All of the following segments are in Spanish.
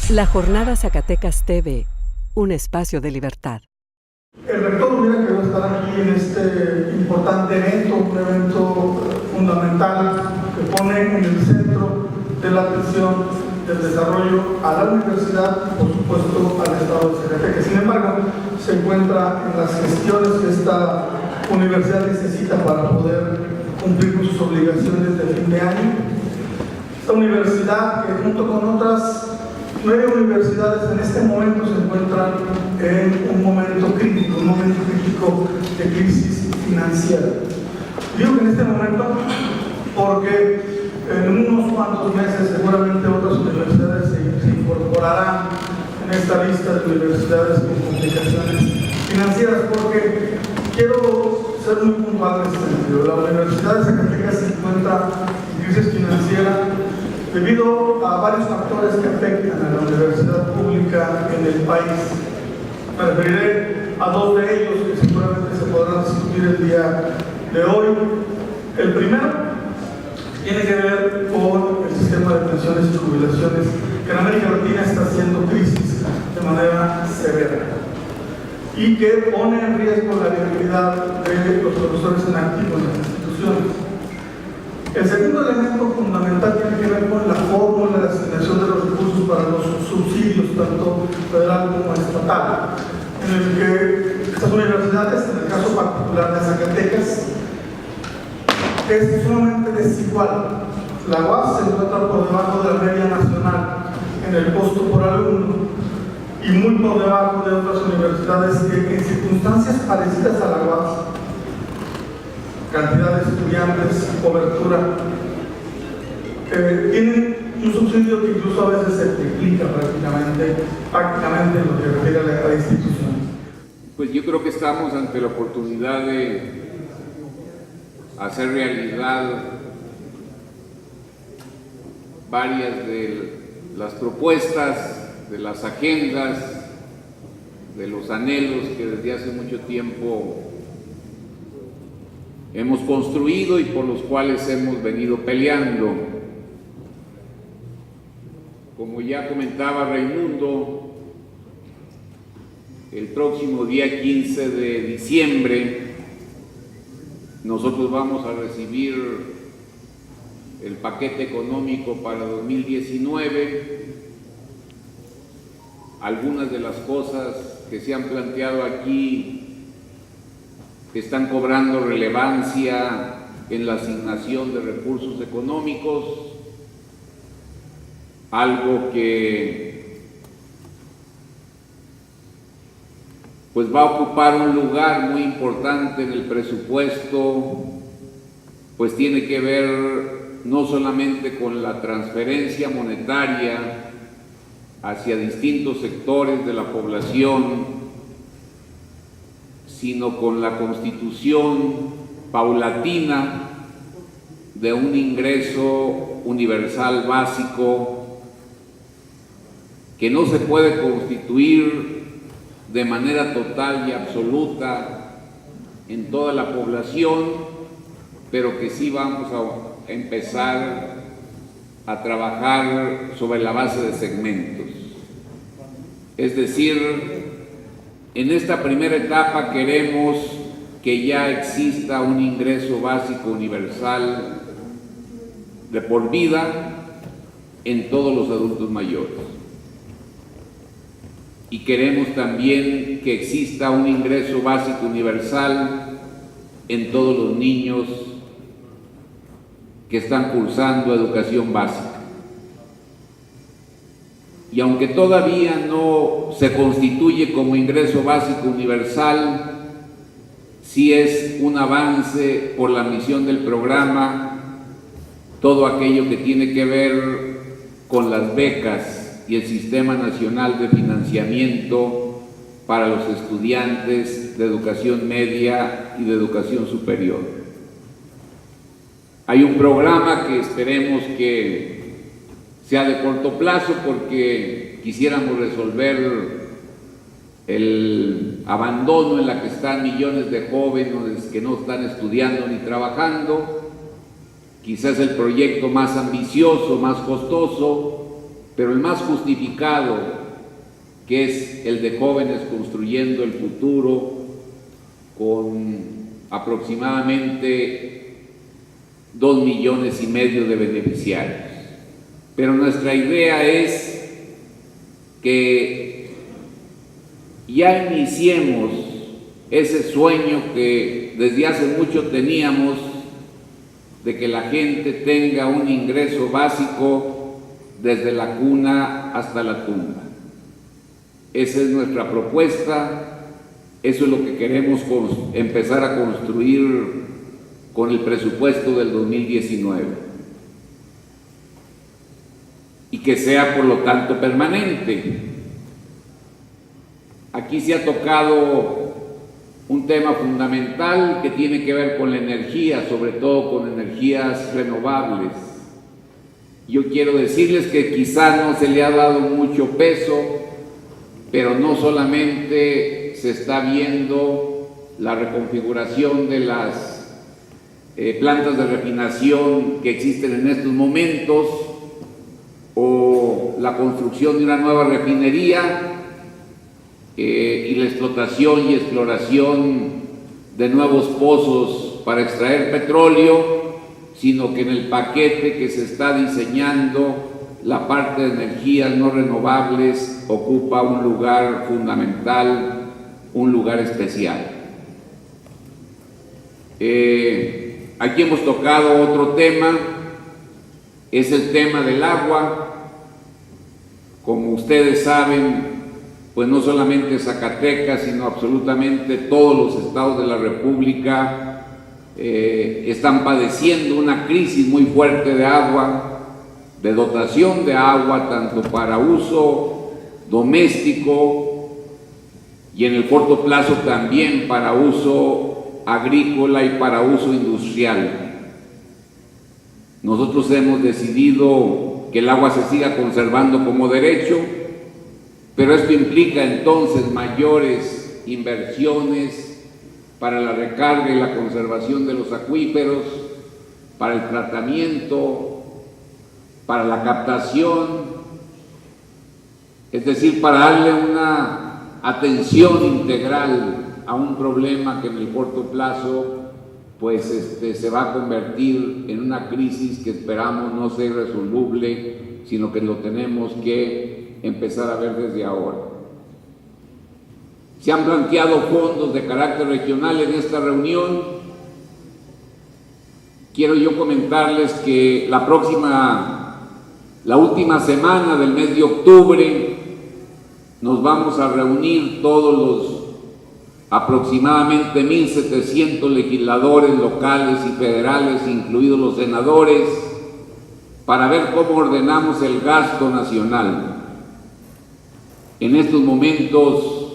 La Jornada Zacatecas TV, un espacio de libertad. El rector hubiera querido estar aquí en este importante evento, un evento fundamental que pone en el centro de la atención del desarrollo a la universidad y por supuesto al estado de Zacatecas. Sin embargo, se encuentra en las gestiones que esta universidad necesita para poder cumplir con sus obligaciones de fin de año. Esta universidad, que junto con otras 9 universidades en este momento se encuentran en un momento crítico de crisis financiera. Digo que en este momento porque en unos cuantos meses seguramente otras universidades se incorporarán en esta lista de universidades con complicaciones financieras, porque quiero ser muy puntual en este sentido. La Universidad de Zacatecas se encuentra en crisis financiera debido a varios factores que afectan a la universidad pública en el país. Me referiré a 2 de ellos que seguramente se podrán discutir el día de hoy. El primero tiene que ver con el sistema de pensiones y jubilaciones, que en América Latina está haciendo crisis de manera severa y que pone en riesgo la viabilidad de los profesores en activo en las instituciones. El segundo elemento fundamental tiene que ver con la fórmula de asignación de los recursos para los subsidios, tanto federal como estatal, en el que estas universidades, en el caso particular de Zacatecas, es sumamente desigual. La UAS se encuentra por debajo de la media nacional en el costo por alumno y muy por debajo de otras universidades que en circunstancias parecidas a la UAS, cantidad de estudiantes, cobertura, tienen un subsidio que incluso a veces se triplica prácticamente en lo que refiere a la institución. Pues yo creo que estamos ante la oportunidad de hacer realidad varias de las propuestas, de las agendas, de los anhelos que desde hace mucho tiempo hemos construido y por los cuales hemos venido peleando. Como ya comentaba Raimundo, el próximo día 15 de diciembre nosotros vamos a recibir el paquete económico para 2019. Algunas de las cosas que se han planteado aquí están cobrando relevancia en la asignación de recursos económicos, algo que pues va a ocupar un lugar muy importante en el presupuesto, pues tiene que ver no solamente con la transferencia monetaria hacia distintos sectores de la población, sino con la constitución paulatina de un ingreso universal básico que no se puede constituir de manera total y absoluta en toda la población, pero que sí vamos a empezar a trabajar sobre la base de segmentos. Es decir, en esta primera etapa queremos que ya exista un ingreso básico universal de por vida en todos los adultos mayores. Y queremos también que exista un ingreso básico universal en todos los niños que están cursando educación básica. Y aunque todavía no se constituye como ingreso básico universal, sí es un avance por la misión del programa, todo aquello que tiene que ver con las becas y el Sistema Nacional de Financiamiento para los estudiantes de educación media y de educación superior. Hay un programa que esperemos que sea de corto plazo porque quisiéramos resolver el abandono en la que están millones de jóvenes que no están estudiando ni trabajando. Quizás el proyecto más ambicioso, más costoso, pero el más justificado, que es el de Jóvenes Construyendo el Futuro, con aproximadamente 2,5 millones de beneficiarios. Pero nuestra idea es que ya iniciemos ese sueño que desde hace mucho teníamos, de que la gente tenga un ingreso básico desde la cuna hasta la tumba. Esa es nuestra propuesta, eso es lo que queremos empezar a construir con el presupuesto del 2019. Y que sea, por lo tanto, permanente. Aquí se ha tocado un tema fundamental que tiene que ver con la energía, sobre todo con energías renovables. Yo quiero decirles que quizá no se le ha dado mucho peso, pero no solamente se está viendo la reconfiguración de las plantas de refinación que existen en estos momentos, o la construcción de una nueva refinería, y la explotación y exploración de nuevos pozos para extraer petróleo, sino que en el paquete que se está diseñando, la parte de energías no renovables ocupa un lugar fundamental, un lugar especial. Aquí hemos tocado otro tema, es el tema del agua. Como ustedes saben, pues no solamente Zacatecas, sino absolutamente todos los estados de la República están padeciendo una crisis muy fuerte de agua, de dotación de agua, tanto para uso doméstico y en el corto plazo también para uso agrícola y para uso industrial. Nosotros hemos decidido que el agua se siga conservando como derecho, pero esto implica entonces mayores inversiones para la recarga y la conservación de los acuíferos, para el tratamiento, para la captación, es decir, para darle una atención integral a un problema que en el corto plazo pues se va a convertir en una crisis que esperamos no sea irresoluble, sino que lo tenemos que empezar a ver desde ahora. Se han planteado fondos de carácter regional en esta reunión. Quiero yo comentarles que la última semana del mes de octubre nos vamos a reunir todos los aproximadamente 1,700 legisladores locales y federales, incluidos los senadores, para ver cómo ordenamos el gasto nacional. En estos momentos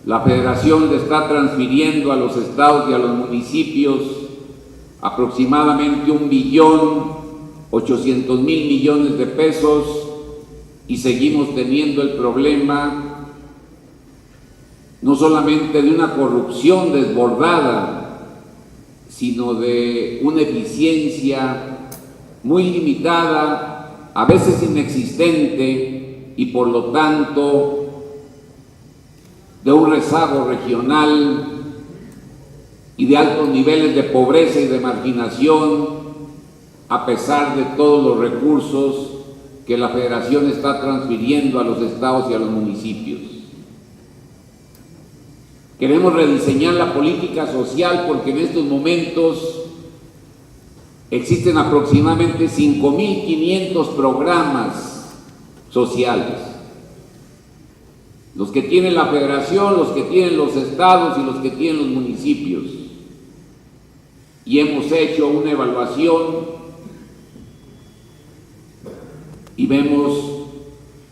la Federación le está transfiriendo a los estados y a los municipios aproximadamente 1,8 billones de pesos, y seguimos teniendo el problema no solamente de una corrupción desbordada, sino de una eficiencia muy limitada, a veces inexistente, y por lo tanto de un rezago regional y de altos niveles de pobreza y de marginación, a pesar de todos los recursos que la Federación está transfiriendo a los estados y a los municipios. Queremos rediseñar la política social porque en estos momentos existen aproximadamente 5,500 programas sociales. Los que tiene la Federación, los que tienen los estados y los que tienen los municipios. Y hemos hecho una evaluación y vemos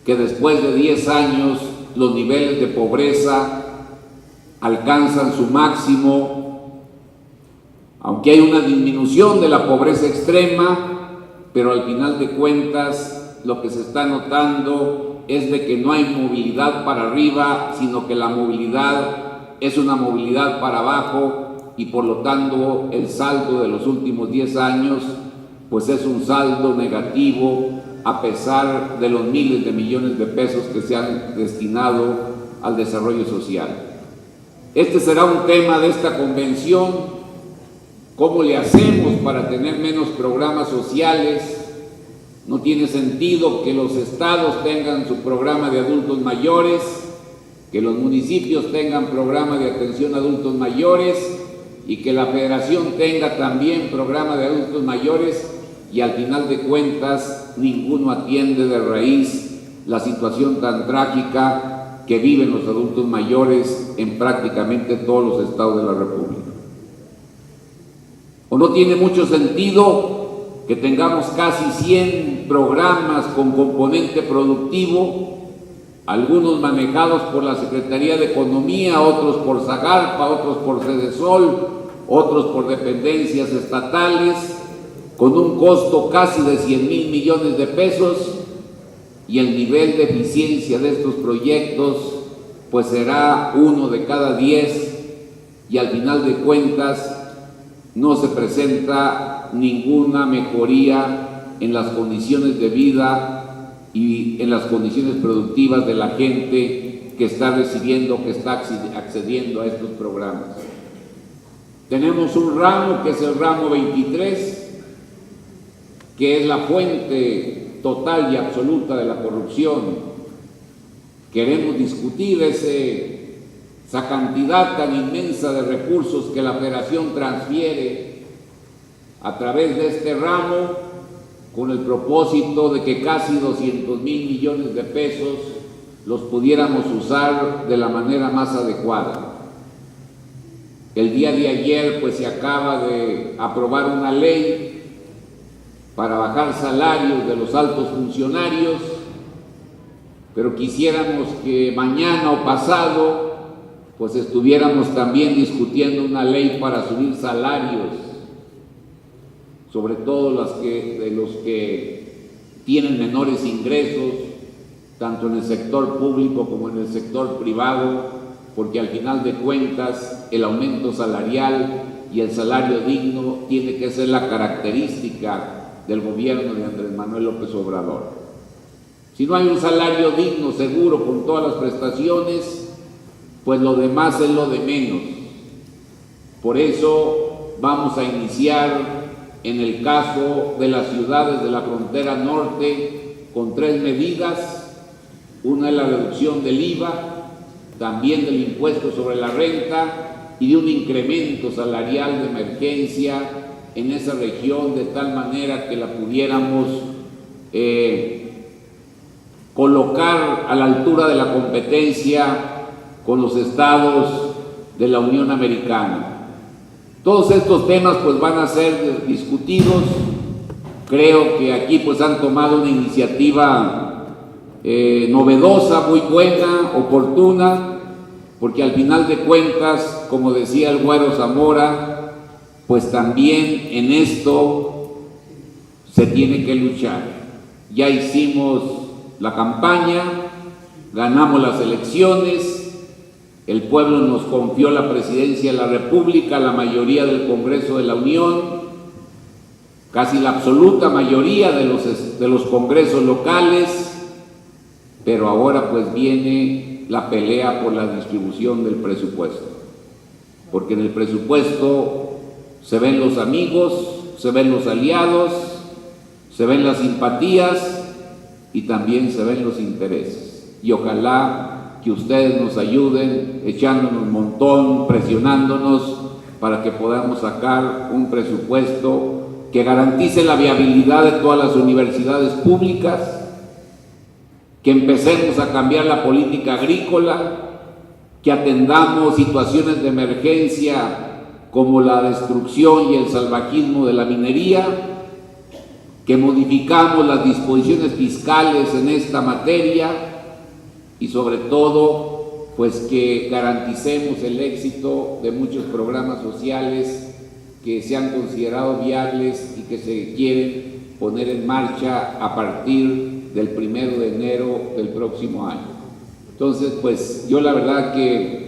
que después de 10 años los niveles de pobreza alcanzan su máximo, aunque hay una disminución de la pobreza extrema, pero al final de cuentas lo que se está notando es de que no hay movilidad para arriba, sino que la movilidad es una movilidad para abajo, y por lo tanto el saldo de los últimos 10 años pues es un saldo negativo a pesar de los miles de millones de pesos que se han destinado al desarrollo social. Este será un tema de esta convención: ¿cómo le hacemos para tener menos programas sociales? No tiene sentido que los estados tengan su programa de adultos mayores, que los municipios tengan programa de atención a adultos mayores y que la federación tenga también programa de adultos mayores, y al final de cuentas ninguno atiende de raíz la situación tan trágica que viven los adultos mayores en prácticamente todos los estados de la República. ¿O no tiene mucho sentido que tengamos casi 100 programas con componente productivo, algunos manejados por la Secretaría de Economía, otros por Zagarpa, otros por Sedesol, otros por dependencias estatales, con un costo casi de 100,000 millones de pesos, y el nivel de eficiencia de estos proyectos pues será 1 de cada 10, y al final de cuentas no se presenta ninguna mejoría en las condiciones de vida y en las condiciones productivas de la gente que está recibiendo, que está accediendo a estos programas. Tenemos un ramo que es el ramo 23, que es la fuente total y absoluta de la corrupción. Queremos discutir esa cantidad tan inmensa de recursos que la Federación transfiere a través de este ramo, con el propósito de que casi 200,000 millones de pesos los pudiéramos usar de la manera más adecuada. El día de ayer pues se acaba de aprobar una ley para bajar salarios de los altos funcionarios, pero quisiéramos que mañana o pasado pues estuviéramos también discutiendo una ley para subir salarios, sobre todo de los que tienen menores ingresos, tanto en el sector público como en el sector privado, porque al final de cuentas el aumento salarial y el salario digno tiene que ser la característica del gobierno de Andrés Manuel López Obrador. Si no hay un salario digno, seguro, con todas las prestaciones, pues lo demás es lo de menos. Por eso vamos a iniciar en el caso de las ciudades de la frontera norte con 3 medidas. Una es la reducción del IVA, también del impuesto sobre la renta y de un incremento salarial de emergencia en esa región, de tal manera que la pudiéramos colocar a la altura de la competencia con los estados de la Unión Americana. Todos estos temas pues van a ser discutidos. Creo que aquí pues han tomado una iniciativa novedosa, muy buena, oportuna, porque al final de cuentas, como decía el Güero Zamora, pues también en esto se tiene que luchar. Ya hicimos la campaña, ganamos las elecciones, el pueblo nos confió la presidencia de la República, la mayoría del Congreso de la Unión, casi la absoluta mayoría de los congresos locales, pero ahora pues viene la pelea por la distribución del presupuesto, porque en el presupuesto se ven los amigos, se ven los aliados, se ven las simpatías y también se ven los intereses. Y ojalá que ustedes nos ayuden echándonos un montón, presionándonos para que podamos sacar un presupuesto que garantice la viabilidad de todas las universidades públicas, que empecemos a cambiar la política agrícola, que atendamos situaciones de emergencia como la destrucción y el salvajismo de la minería, que modificamos las disposiciones fiscales en esta materia y sobre todo pues que garanticemos el éxito de muchos programas sociales que se han considerado viables y que se quieren poner en marcha a partir del 1 de enero del próximo año. Entonces pues yo la verdad que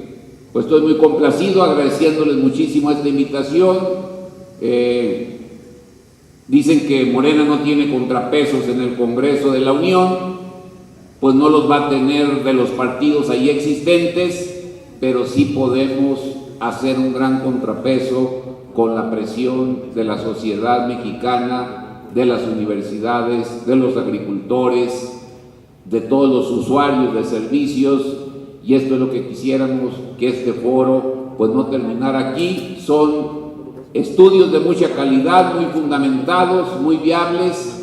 pues estoy muy complacido, agradeciéndoles muchísimo esta invitación. Dicen que Morena no tiene contrapesos en el Congreso de la Unión, pues no los va a tener de los partidos ahí existentes, pero sí podemos hacer un gran contrapeso con la presión de la sociedad mexicana, de las universidades, de los agricultores, de todos los usuarios de servicios, y esto es lo que quisiéramos, que este foro pues no terminara aquí. Son estudios de mucha calidad, muy fundamentados, muy viables,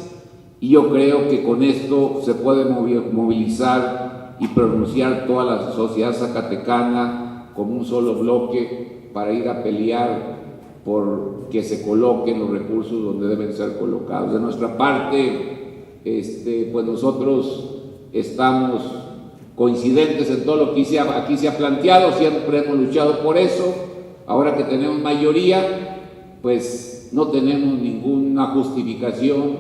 y yo creo que con esto se puede movilizar y pronunciar toda la sociedad zacatecana como un solo bloque para ir a pelear por que se coloquen los recursos donde deben ser colocados. De nuestra parte, pues nosotros estamos coincidentes en todo lo que aquí se ha planteado, siempre hemos luchado por eso. Ahora que tenemos mayoría, pues no tenemos ninguna justificación,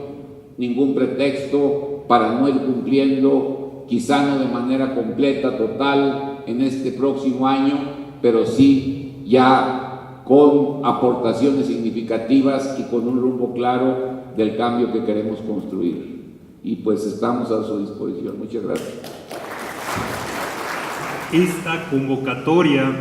ningún pretexto para no ir cumpliendo, quizá no de manera completa, total, en este próximo año, pero sí ya con aportaciones significativas y con un rumbo claro del cambio que queremos construir. Y pues estamos a su disposición. Muchas gracias. Esta convocatoria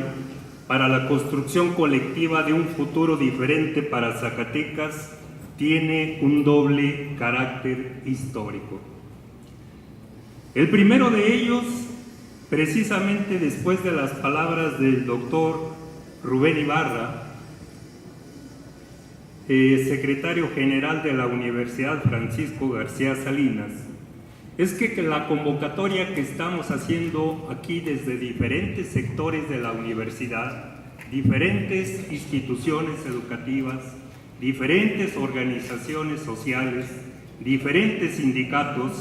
para la construcción colectiva de un futuro diferente para Zacatecas tiene un doble carácter histórico. El primero de ellos, precisamente después de las palabras del doctor Rubén Ibarra, secretario general de la Universidad Francisco García Salinas, es que la convocatoria que estamos haciendo aquí desde diferentes sectores de la universidad, diferentes instituciones educativas, diferentes organizaciones sociales, diferentes sindicatos,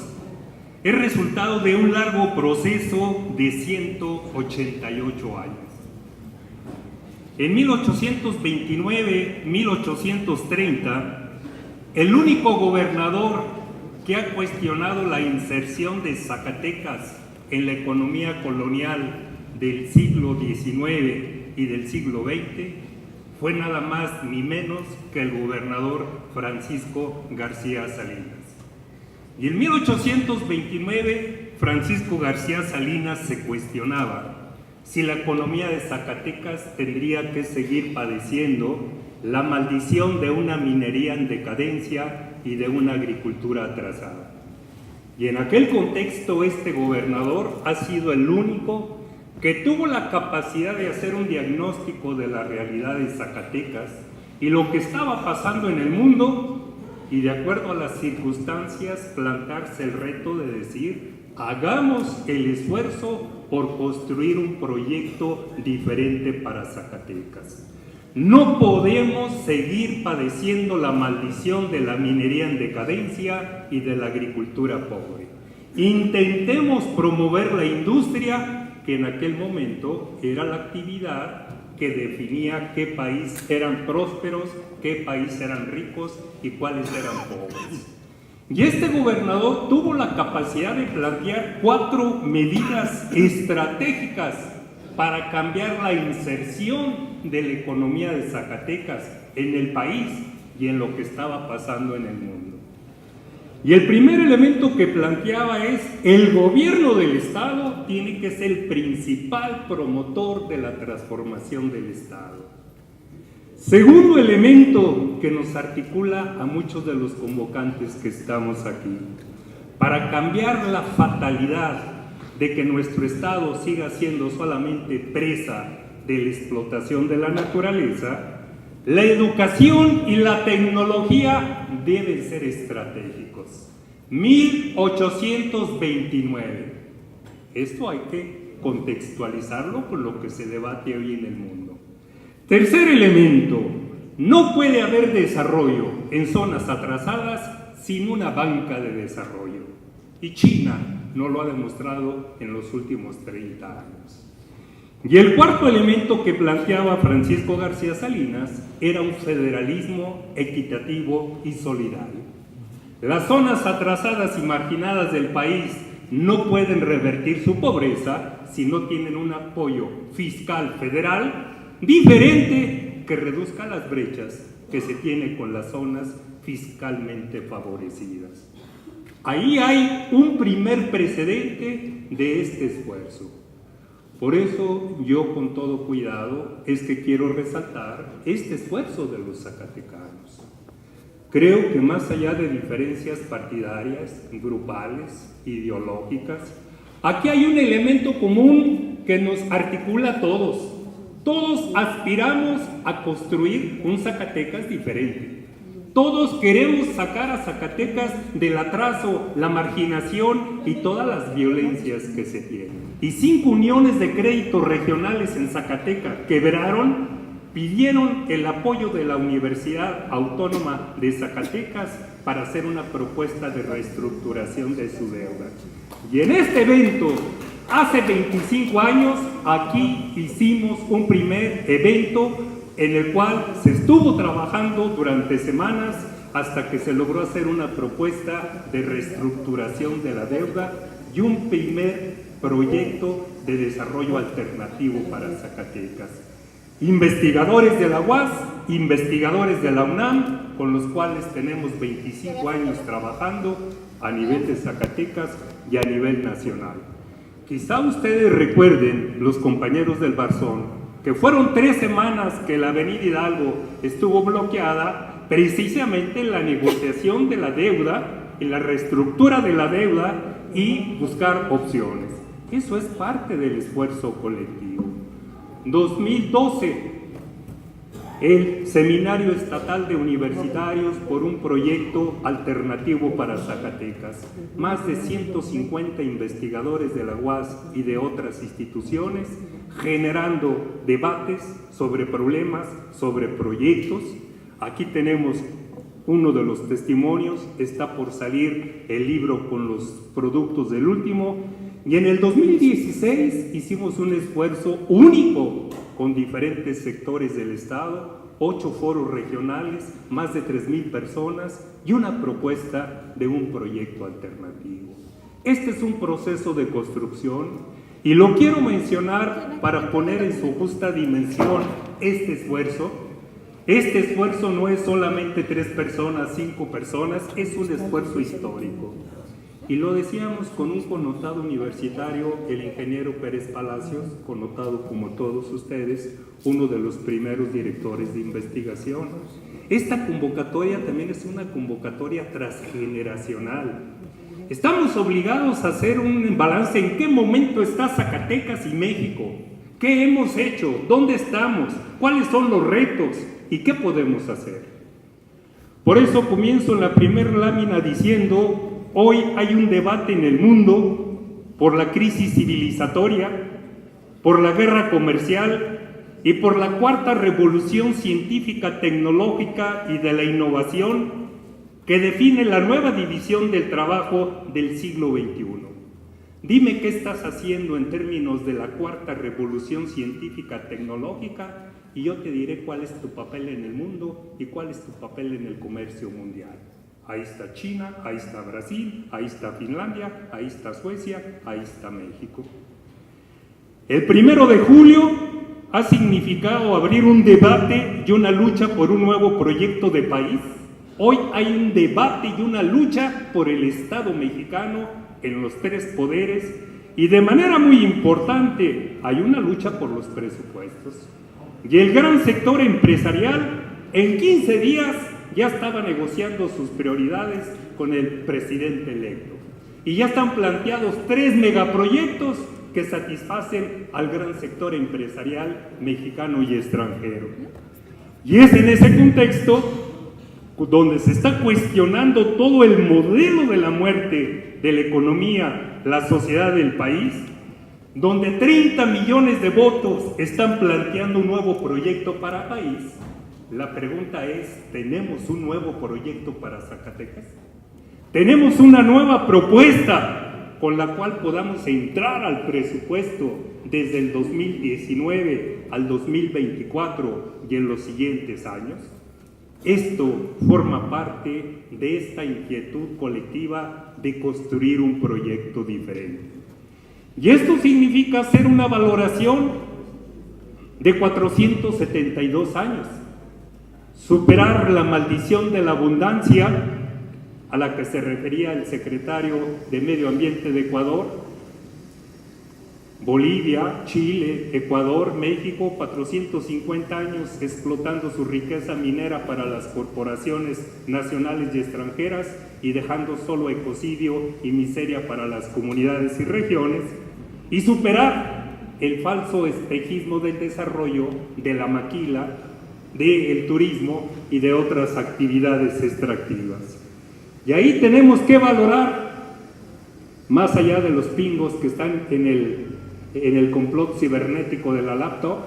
es resultado de un largo proceso de 188 años. En 1829-1830, el único gobernador que ha cuestionado la inserción de Zacatecas en la economía colonial del siglo XIX y del siglo XX fue nada más ni menos que el gobernador Francisco García Salinas. Y en 1829, Francisco García Salinas se cuestionaba si la economía de Zacatecas tendría que seguir padeciendo la maldición de una minería en decadencia y de una agricultura atrasada. Y en aquel contexto, este gobernador ha sido el único que tuvo la capacidad de hacer un diagnóstico de la realidad de Zacatecas y lo que estaba pasando en el mundo, y de acuerdo a las circunstancias plantearse el reto de decir: hagamos el esfuerzo por construir un proyecto diferente para Zacatecas. No podemos seguir padeciendo la maldición de la minería en decadencia y de la agricultura pobre. Intentemos promover la industria, que en aquel momento era la actividad que definía qué país eran prósperos, qué país eran ricos y cuáles eran pobres. Y este gobernador tuvo la capacidad de plantear 4 medidas estratégicas para cambiar la inserción de la economía de Zacatecas en el país y en lo que estaba pasando en el mundo. Y el primer elemento que planteaba es: el gobierno del Estado tiene que ser el principal promotor de la transformación del Estado. Segundo elemento que nos articula a muchos de los convocantes que estamos aquí: para cambiar la fatalidad de que nuestro Estado siga siendo solamente presa de la explotación de la naturaleza, la educación y la tecnología deben ser estratégicos. 1829. Esto hay que contextualizarlo con lo que se debate hoy en el mundo. Tercer elemento: no puede haber desarrollo en zonas atrasadas sin una banca de desarrollo. Y China no lo ha demostrado en los últimos 30 años. Y el cuarto elemento que planteaba Francisco García Salinas era un federalismo equitativo y solidario. Las zonas atrasadas y marginadas del país no pueden revertir su pobreza si no tienen un apoyo fiscal federal diferente que reduzca las brechas que se tiene con las zonas fiscalmente favorecidas. Ahí hay un primer precedente de este esfuerzo. Por eso yo, con todo cuidado, es que quiero resaltar este esfuerzo de los zacatecanos. Creo que más allá de diferencias partidarias, grupales, ideológicas, aquí hay un elemento común que nos articula a todos. Todos aspiramos a construir un Zacatecas diferente. Todos queremos sacar a Zacatecas del atraso, la marginación y todas las violencias que se tienen. Y 5 uniones de crédito regionales en Zacatecas quebraron, pidieron el apoyo de la Universidad Autónoma de Zacatecas para hacer una propuesta de reestructuración de su deuda. Y en este evento, hace 25 años, aquí hicimos un primer evento en el cual se estuvo trabajando durante semanas hasta que se logró hacer una propuesta de reestructuración de la deuda y un primer proyecto de desarrollo alternativo para Zacatecas. Investigadores de la UAS, investigadores de la UNAM, con los cuales tenemos 25 años trabajando a nivel de Zacatecas y a nivel nacional. Quizá ustedes recuerden, los compañeros del Barzón, que fueron 3 semanas que la Avenida Hidalgo estuvo bloqueada precisamente en la negociación de la deuda, en la reestructura de la deuda y buscar opciones. Eso es parte del esfuerzo colectivo. 2012, el Seminario Estatal de Universitarios por un proyecto alternativo para Zacatecas. Más de 150 investigadores de la UAS y de otras instituciones generando debates sobre problemas, sobre proyectos. Aquí tenemos uno de los testimonios, está por salir el libro con los productos del último, y en el 2016 hicimos un esfuerzo único con diferentes sectores del Estado, 8 foros regionales, más de 3,000 personas y una propuesta de un proyecto alternativo. Este es un proceso de construcción y lo quiero mencionar para poner en su justa dimensión este esfuerzo. Este esfuerzo no es solamente 3 personas, 5 personas, es un esfuerzo histórico. Y lo decíamos con un connotado universitario, el ingeniero Pérez Palacios, connotado como todos ustedes, uno de los primeros directores de investigación. Esta convocatoria también es una convocatoria transgeneracional. Estamos obligados a hacer un balance en qué momento está Zacatecas y México, qué hemos hecho, dónde estamos, cuáles son los retos y qué podemos hacer. Por eso comienzo en la primera lámina diciendo: hoy hay un debate en el mundo por la crisis civilizatoria, por la guerra comercial y por la 4ª revolución científica, tecnológica y de la innovación que define la nueva división del trabajo del siglo XXI. Dime qué estás haciendo en términos de la 4ª revolución científica tecnológica y yo te diré cuál es tu papel en el mundo y cuál es tu papel en el comercio mundial. Ahí está China, ahí está Brasil, ahí está Finlandia, ahí está Suecia, ahí está México. El 1 de julio ha significado abrir un debate y una lucha por un nuevo proyecto de país. Hoy hay un debate y una lucha por el Estado mexicano en los 3 poderes y de manera muy importante hay una lucha por los presupuestos. Y el gran sector empresarial en 15 días ya estaba negociando sus prioridades con el presidente electo. Y ya están planteados 3 megaproyectos que satisfacen al gran sector empresarial mexicano y extranjero. Y es en ese contexto donde se está cuestionando todo el modelo de la muerte de la economía, la sociedad del país, donde 30 millones de votos están planteando un nuevo proyecto para país. La pregunta es, ¿tenemos un nuevo proyecto para Zacatecas? ¿Tenemos una nueva propuesta con la cual podamos entrar al presupuesto desde el 2019 al 2024 y en los siguientes años? Esto forma parte de esta inquietud colectiva de construir un proyecto diferente. Y esto significa hacer una valoración de 472 años. superar la maldición de la abundancia a la que se refería el secretario de Medio Ambiente de Ecuador. Bolivia, Chile, Ecuador, México, 450 años explotando su riqueza minera para las corporaciones nacionales y extranjeras y dejando solo ecocidio y miseria para las comunidades y regiones, y superar el falso espejismo del desarrollo, de la maquila, del turismo y de otras actividades extractivas. Y ahí tenemos que valorar, más allá de los pingos que están en el complot cibernético de la laptop,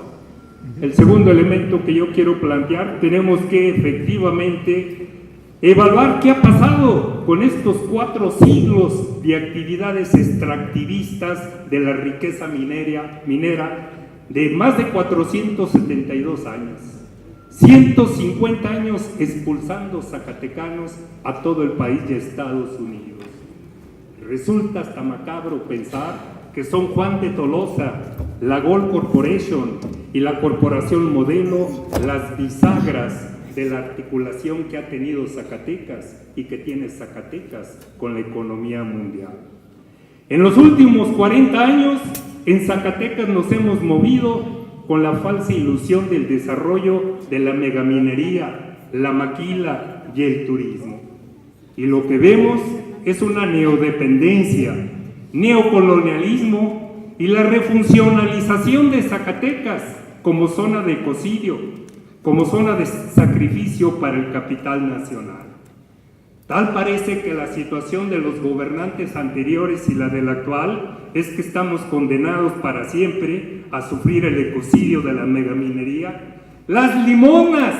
el segundo elemento que yo quiero plantear, tenemos que efectivamente evaluar qué ha pasado con estos 4 siglos de actividades extractivistas de la riqueza minera de más de 472 años. 150 años expulsando zacatecanos a todo el país y a Estados Unidos. Resulta hasta macabro pensar que son Juan de Tolosa, la Gold Corporation y la Corporación Modelo las bisagras de la articulación que ha tenido Zacatecas y que tiene Zacatecas con la economía mundial. En los últimos 40 años, en Zacatecas nos hemos movido con la falsa ilusión del desarrollo de la megaminería, la maquila y el turismo. Y lo que vemos es una neodependencia, neocolonialismo y la refuncionalización de Zacatecas como zona de ecocidio, como zona de sacrificio para el capital nacional. Tal parece que la situación de los gobernantes anteriores y la del actual es que estamos condenados para siempre a sufrir el ecocidio de la megaminería. Las limonas,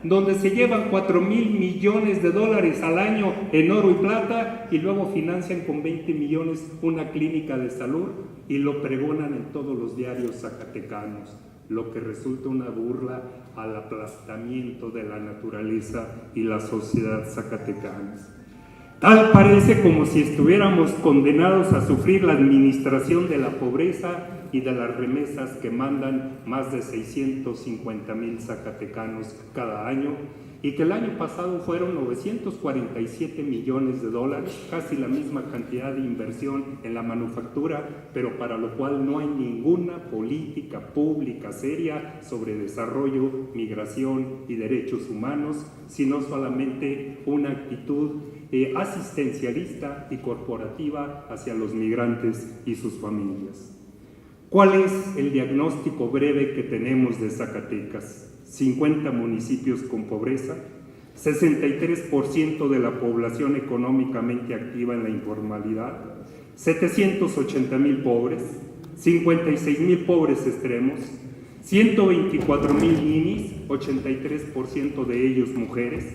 donde se llevan 4,000 millones de dólares al año en oro y plata y luego financian con 20 millones una clínica de salud y lo pregonan en todos los diarios zacatecanos, lo que resulta una burla al aplastamiento de la naturaleza y la sociedad zacatecanas. Tal parece como si estuviéramos condenados a sufrir la administración de la pobreza y de las remesas que mandan más de 650,000 zacatecanos cada año, y que el año pasado fueron 947 millones de dólares, casi la misma cantidad de inversión en la manufactura, pero para lo cual no hay ninguna política pública seria sobre desarrollo, migración y derechos humanos, sino solamente una actitud asistencialista y corporativa hacia los migrantes y sus familias. ¿Cuál es el diagnóstico breve que tenemos de Zacatecas? 50 municipios con pobreza, 63% de la población económicamente activa en la informalidad, 780,000 pobres, 56,000 pobres extremos, 124,000 ninis, 83% de ellos mujeres,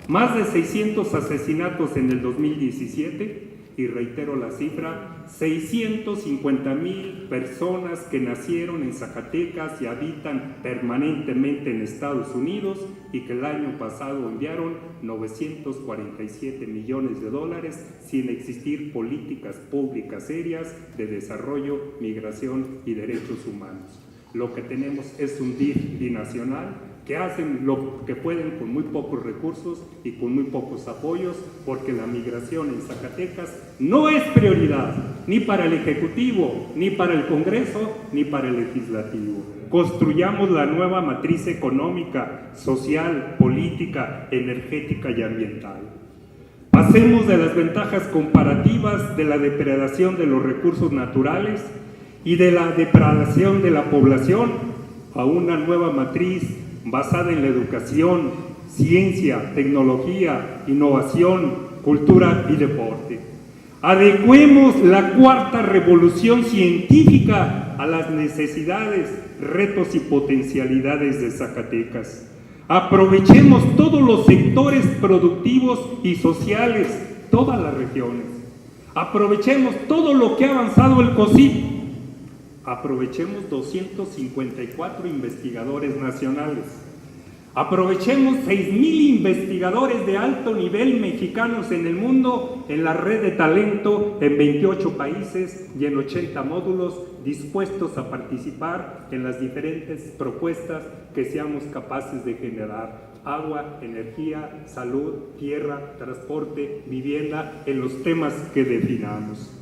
más de 600 asesinatos en el 2017, y reitero la cifra, 650,000 personas que nacieron en Zacatecas y habitan permanentemente en Estados Unidos y que el año pasado enviaron 947 millones de dólares sin existir políticas públicas serias de desarrollo, migración y derechos humanos. Lo que tenemos es un DIF binacional que hacen lo que pueden con muy pocos recursos y con muy pocos apoyos, porque la migración en Zacatecas no es prioridad, ni para el Ejecutivo, ni para el Congreso, ni para el Legislativo. Construyamos la nueva matriz económica, social, política, energética y ambiental. Pasemos de las ventajas comparativas de la depredación de los recursos naturales y de la depredación de la población a una nueva matriz basada en la educación, ciencia, tecnología, innovación, cultura y deporte. Adecuemos la cuarta revolución científica a las necesidades, retos y potencialidades de Zacatecas. Aprovechemos todos los sectores productivos y sociales, todas las regiones. Aprovechemos todo lo que ha avanzado el COSIP. Aprovechemos 254 investigadores nacionales. Aprovechemos 6,000 investigadores de alto nivel mexicanos en el mundo en la red de talento en 28 países y en 80 módulos dispuestos a participar en las diferentes propuestas que seamos capaces de generar agua, energía, salud, tierra, transporte, vivienda, en los temas que definamos.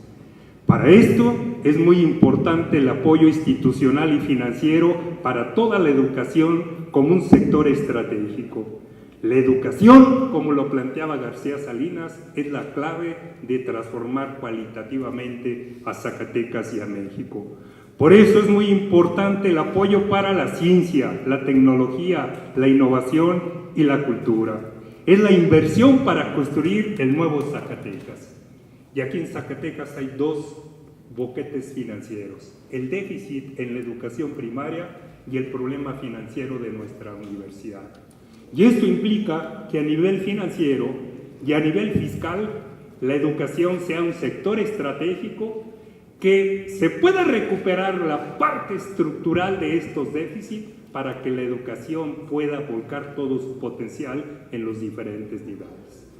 Para esto es muy importante el apoyo institucional y financiero para toda la educación como un sector estratégico. La educación, como lo planteaba García Salinas, es la clave de transformar cualitativamente a Zacatecas y a México. Por eso es muy importante el apoyo para la ciencia, la tecnología, la innovación y la cultura. Es la inversión para construir el nuevo Zacatecas. Y aquí en Zacatecas hay dos boquetes financieros: el déficit en la educación primaria y el problema financiero de nuestra universidad. Y esto implica que a nivel financiero y a nivel fiscal la educación sea un sector estratégico, que se pueda recuperar la parte estructural de estos déficits para que la educación pueda volcar todo su potencial en los diferentes niveles.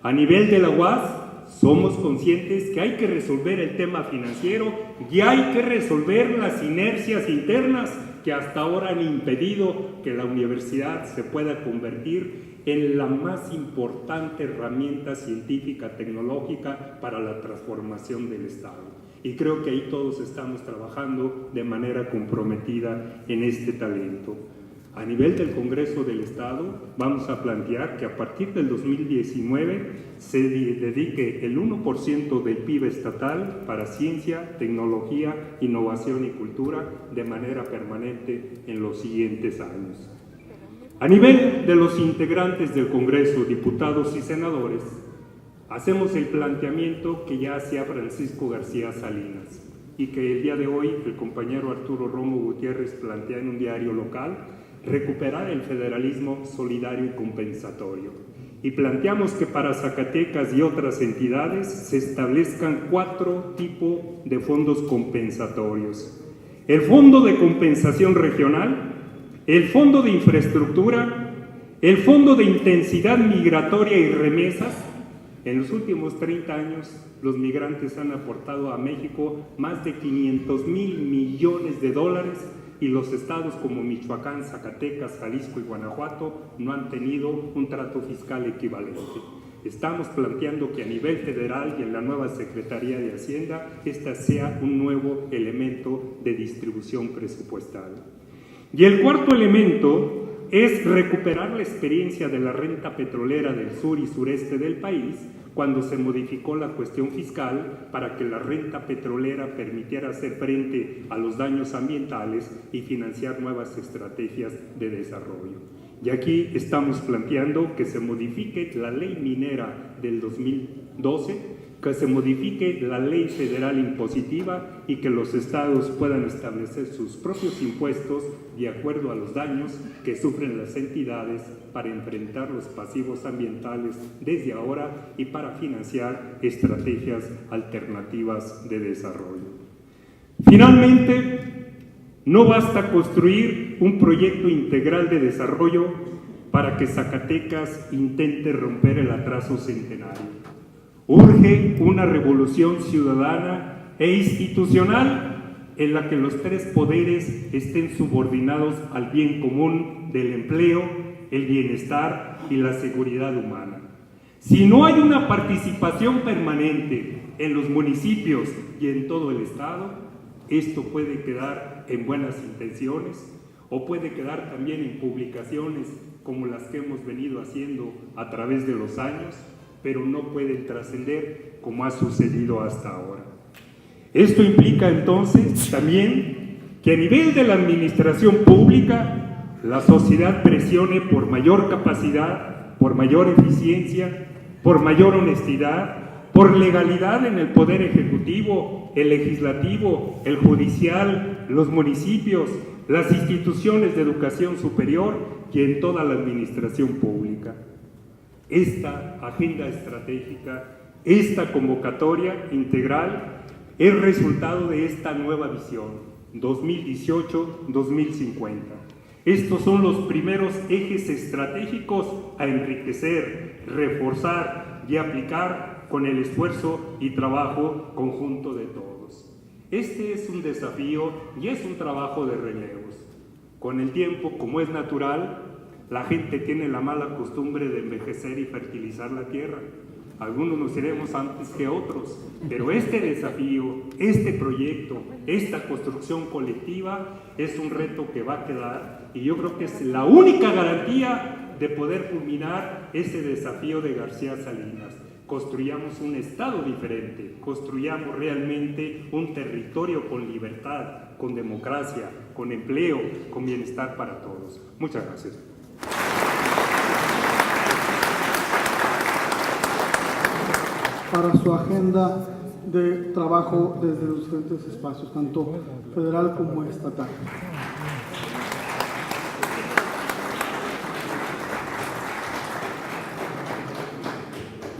A nivel de la UAS, somos conscientes que hay que resolver el tema financiero y hay que resolver las inercias internas que hasta ahora han impedido que la universidad se pueda convertir en la más importante herramienta científica tecnológica para la transformación del Estado. Y creo que ahí todos estamos trabajando de manera comprometida en este talento. A nivel del Congreso del Estado, vamos a plantear que a partir del 2019 se dedique el 1% del PIB estatal para ciencia, tecnología, innovación y cultura de manera permanente en los siguientes años. A nivel de los integrantes del Congreso, diputados y senadores, hacemos el planteamiento que ya hacía Francisco García Salinas y que el día de hoy el compañero Arturo Romo Gutiérrez plantea en un diario local: recuperar el federalismo solidario y compensatorio. Y planteamos que para Zacatecas y otras entidades se establezcan 4 tipos de fondos compensatorios: el Fondo de Compensación Regional, el Fondo de Infraestructura, el Fondo de Intensidad Migratoria y Remesas. En los últimos 30 años, los migrantes han aportado a México más de 500,000 millones de dólares y los estados como Michoacán, Zacatecas, Jalisco y Guanajuato no han tenido un trato fiscal equivalente. Estamos planteando que a nivel federal y en la nueva Secretaría de Hacienda, esta sea un nuevo elemento de distribución presupuestal. Y el cuarto elemento es recuperar la experiencia de la renta petrolera del sur y sureste del país, cuando se modificó la cuestión fiscal para que la renta petrolera permitiera hacer frente a los daños ambientales y financiar nuevas estrategias de desarrollo. Y aquí estamos planteando que se modifique la ley minera del 2012, que se modifique la ley federal impositiva y que los estados puedan establecer sus propios impuestos de acuerdo a los daños que sufren las entidades para enfrentar los pasivos ambientales desde ahora y para financiar estrategias alternativas de desarrollo. Finalmente, no basta construir un proyecto integral de desarrollo para que Zacatecas intente romper el atraso centenario. Urge una revolución ciudadana e institucional en la que los 3 poderes estén subordinados al bien común del empleo, el bienestar y la seguridad humana. Si no hay una participación permanente en los municipios y en todo el Estado, esto puede quedar en buenas intenciones o puede quedar también en publicaciones como las que hemos venido haciendo a través de los años, pero no pueden trascender como ha sucedido hasta ahora. Esto implica entonces también que a nivel de la administración pública la sociedad presione por mayor capacidad, por mayor eficiencia, por mayor honestidad, por legalidad en el poder ejecutivo, el legislativo, el judicial, los municipios, las instituciones de educación superior y en toda la administración pública. Esta agenda estratégica, esta convocatoria integral es resultado de esta nueva visión, 2018-2050. Estos son los primeros ejes estratégicos a enriquecer, reforzar y aplicar con el esfuerzo y trabajo conjunto de todos. Este es un desafío y es un trabajo de relevos. Con el tiempo, como es natural, La gente tiene la mala costumbre de envejecer y fertilizar la tierra. Algunos nos iremos antes que otros, pero este desafío, este proyecto, esta construcción colectiva es un reto que va a quedar, y yo creo que es la única garantía de poder culminar ese desafío de García Salinas. Construyamos un Estado diferente, construyamos realmente un territorio con libertad, con democracia, con empleo, con bienestar para todos. Muchas gracias. Para su agenda de trabajo desde los diferentes espacios, tanto federal como estatal.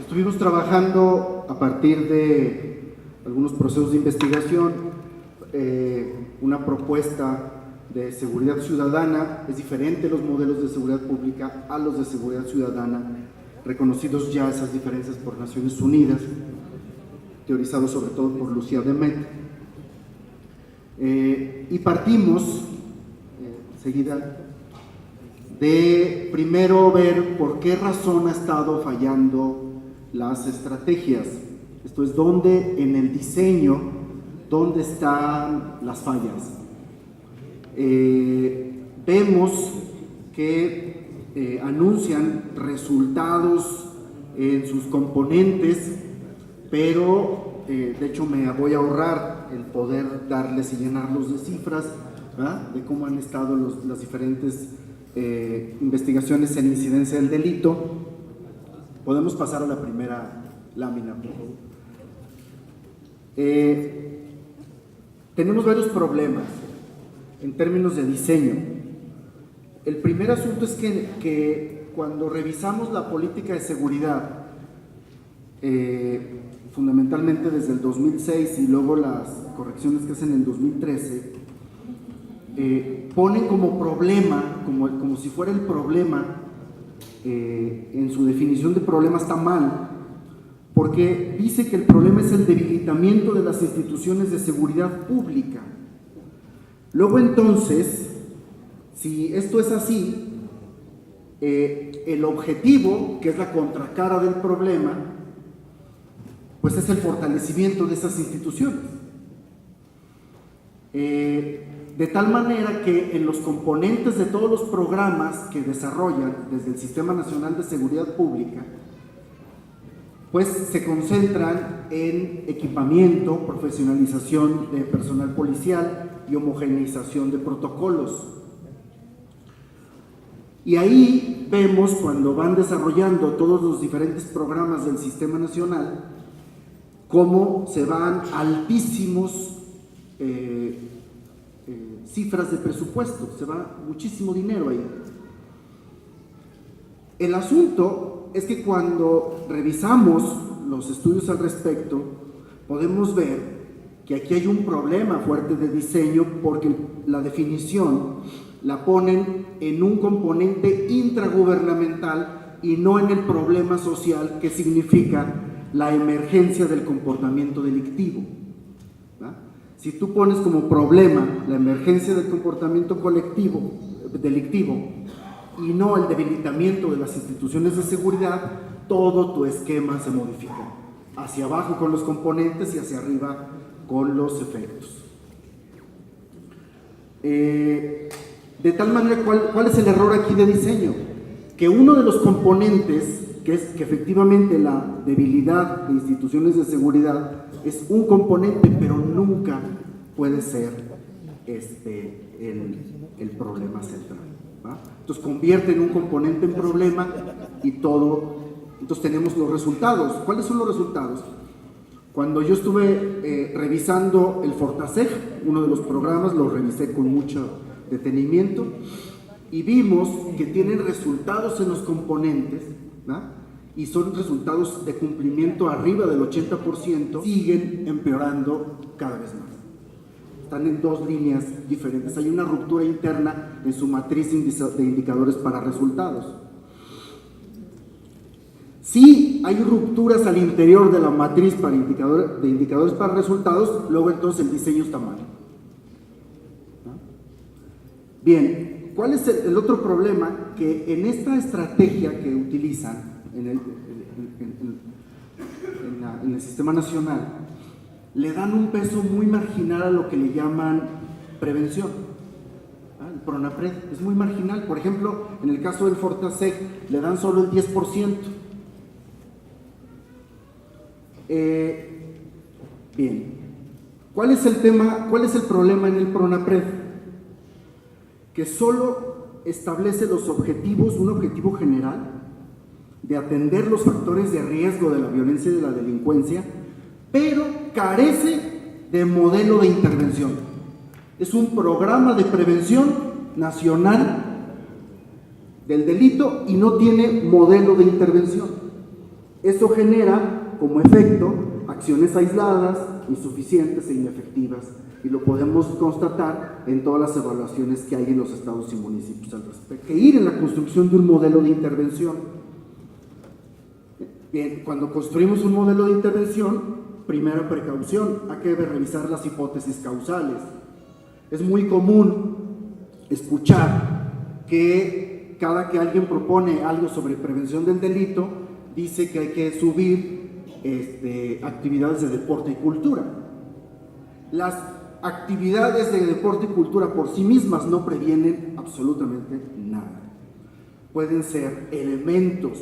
Estuvimos trabajando a partir de algunos procesos de investigación, una propuesta de seguridad ciudadana. Es diferente los modelos de seguridad pública a los de seguridad ciudadana, reconocidos ya esas diferencias por Naciones Unidas, teorizados sobre todo por Lucía Demet. Y partimos, seguida, de primero ver por qué razón ha estado fallando las estrategias. Esto es, dónde en el diseño, dónde están las fallas. Vemos que anuncian resultados en sus componentes, pero de hecho me voy a ahorrar el poder darles y llenarlos de cifras, ¿verdad?, de cómo han estado las diferentes investigaciones en incidencia del delito. Podemos pasar a la primera lámina, por favor. Tenemos varios problemas en términos de diseño. El primer asunto es que cuando revisamos la política de seguridad, fundamentalmente desde el 2006 y luego las correcciones que hacen en 2013, ponen como problema, como si fuera el problema, en su definición de problema está mal, porque dice que el problema es el debilitamiento de las instituciones de seguridad pública. Luego entonces, si esto es así, el objetivo, que es la contracara del problema, pues es el fortalecimiento de esas instituciones. De tal manera que en los componentes de todos los programas que desarrollan desde el Sistema Nacional de Seguridad Pública, pues se concentran en equipamiento, profesionalización de personal policial y homogeneización de protocolos. Y ahí vemos, cuando van desarrollando todos los diferentes programas del Sistema Nacional, cómo se van altísimos cifras de presupuesto, se va muchísimo dinero ahí. El asunto es que cuando revisamos los estudios al respecto, podemos ver que aquí hay un problema fuerte de diseño, porque la definición la ponen en un componente intragubernamental y no en el problema social que significa la emergencia del comportamiento delictivo. Si tú pones como problema la emergencia del comportamiento delictivo y no el debilitamiento de las instituciones de seguridad, todo tu esquema se modifica, hacia abajo con los componentes y hacia arriba con los efectos. De tal manera, ¿cuál es el error aquí de diseño? Que uno de los componentes, que es que efectivamente la debilidad de instituciones de seguridad es un componente, pero nunca puede ser el problema central, ¿va? Entonces convierte un componente en problema y todo. Entonces tenemos los resultados. ¿Cuáles son los resultados? Cuando yo estuve revisando el Fortaseg, uno de los programas, lo revisé con mucho detenimiento y vimos que tienen resultados en los componentes, ¿va?, y son resultados de cumplimiento arriba del 80%, siguen empeorando cada vez más. Están en dos líneas diferentes. Hay una ruptura interna en su matriz de indicadores para resultados. Si hay rupturas al interior de la matriz de indicadores para resultados, luego entonces el diseño está mal. Bien, ¿Cuál es el otro problema? Que en esta estrategia que utilizan en el sistema nacional, le dan un peso muy marginal a lo que le llaman prevención. El PRONAPRED es muy marginal. Por ejemplo, en el caso del Fortaseg le dan solo el 10%. Bien, ¿cuál es el tema? ¿Cuál es el problema en el PRONAPRED? Que solo establece los objetivos, un objetivo general de atender los factores de riesgo de la violencia y de la delincuencia, pero carece de modelo de intervención. Es un programa de prevención nacional del delito y no tiene modelo de intervención. Eso genera como efecto acciones aisladas, insuficientes e inefectivas, y lo podemos constatar en todas las evaluaciones que hay en los estados y municipios al respecto. Que ir en la construcción de un modelo de intervención. Bien, cuando construimos un modelo de intervención, primera precaución, hay que revisar las hipótesis causales. Es muy común escuchar que cada que alguien propone algo sobre prevención del delito, dice que hay que subir actividades de deporte y cultura. Las actividades de deporte y cultura por sí mismas no previenen absolutamente nada. Pueden ser elementos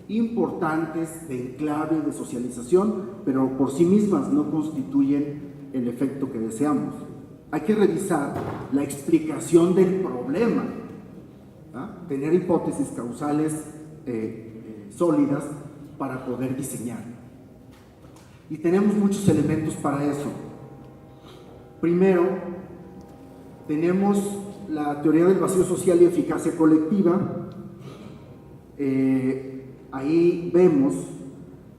importantes de enclave, de socialización, pero por sí mismas no constituyen el efecto que deseamos. Hay que revisar la explicación del problema, tener hipótesis causales sólidas para poder diseñar. Y tenemos muchos elementos para eso. Primero, tenemos la teoría del vacío social y eficacia colectiva. Ahí vemos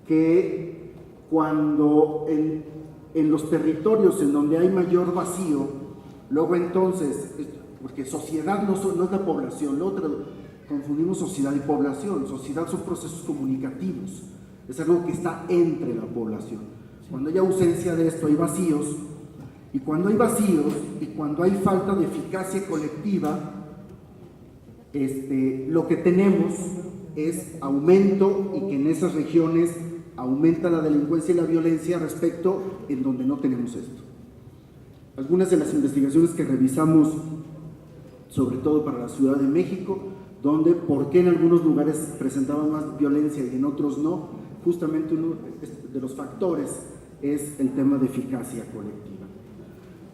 que cuando en los territorios en donde hay mayor vacío, luego entonces, porque sociedad no es la población, confundimos sociedad y población. Sociedad son procesos comunicativos, es algo que está entre la población. Cuando hay ausencia de esto hay vacíos, y cuando hay vacíos y cuando hay falta de eficacia colectiva, lo que tenemos es aumento, y que en esas regiones aumenta la delincuencia y la violencia respecto en donde no tenemos esto. Algunas de las investigaciones que revisamos, sobre todo para la Ciudad de México, donde por qué en algunos lugares presentaban más violencia y en otros no, justamente uno de los factores es el tema de eficacia colectiva.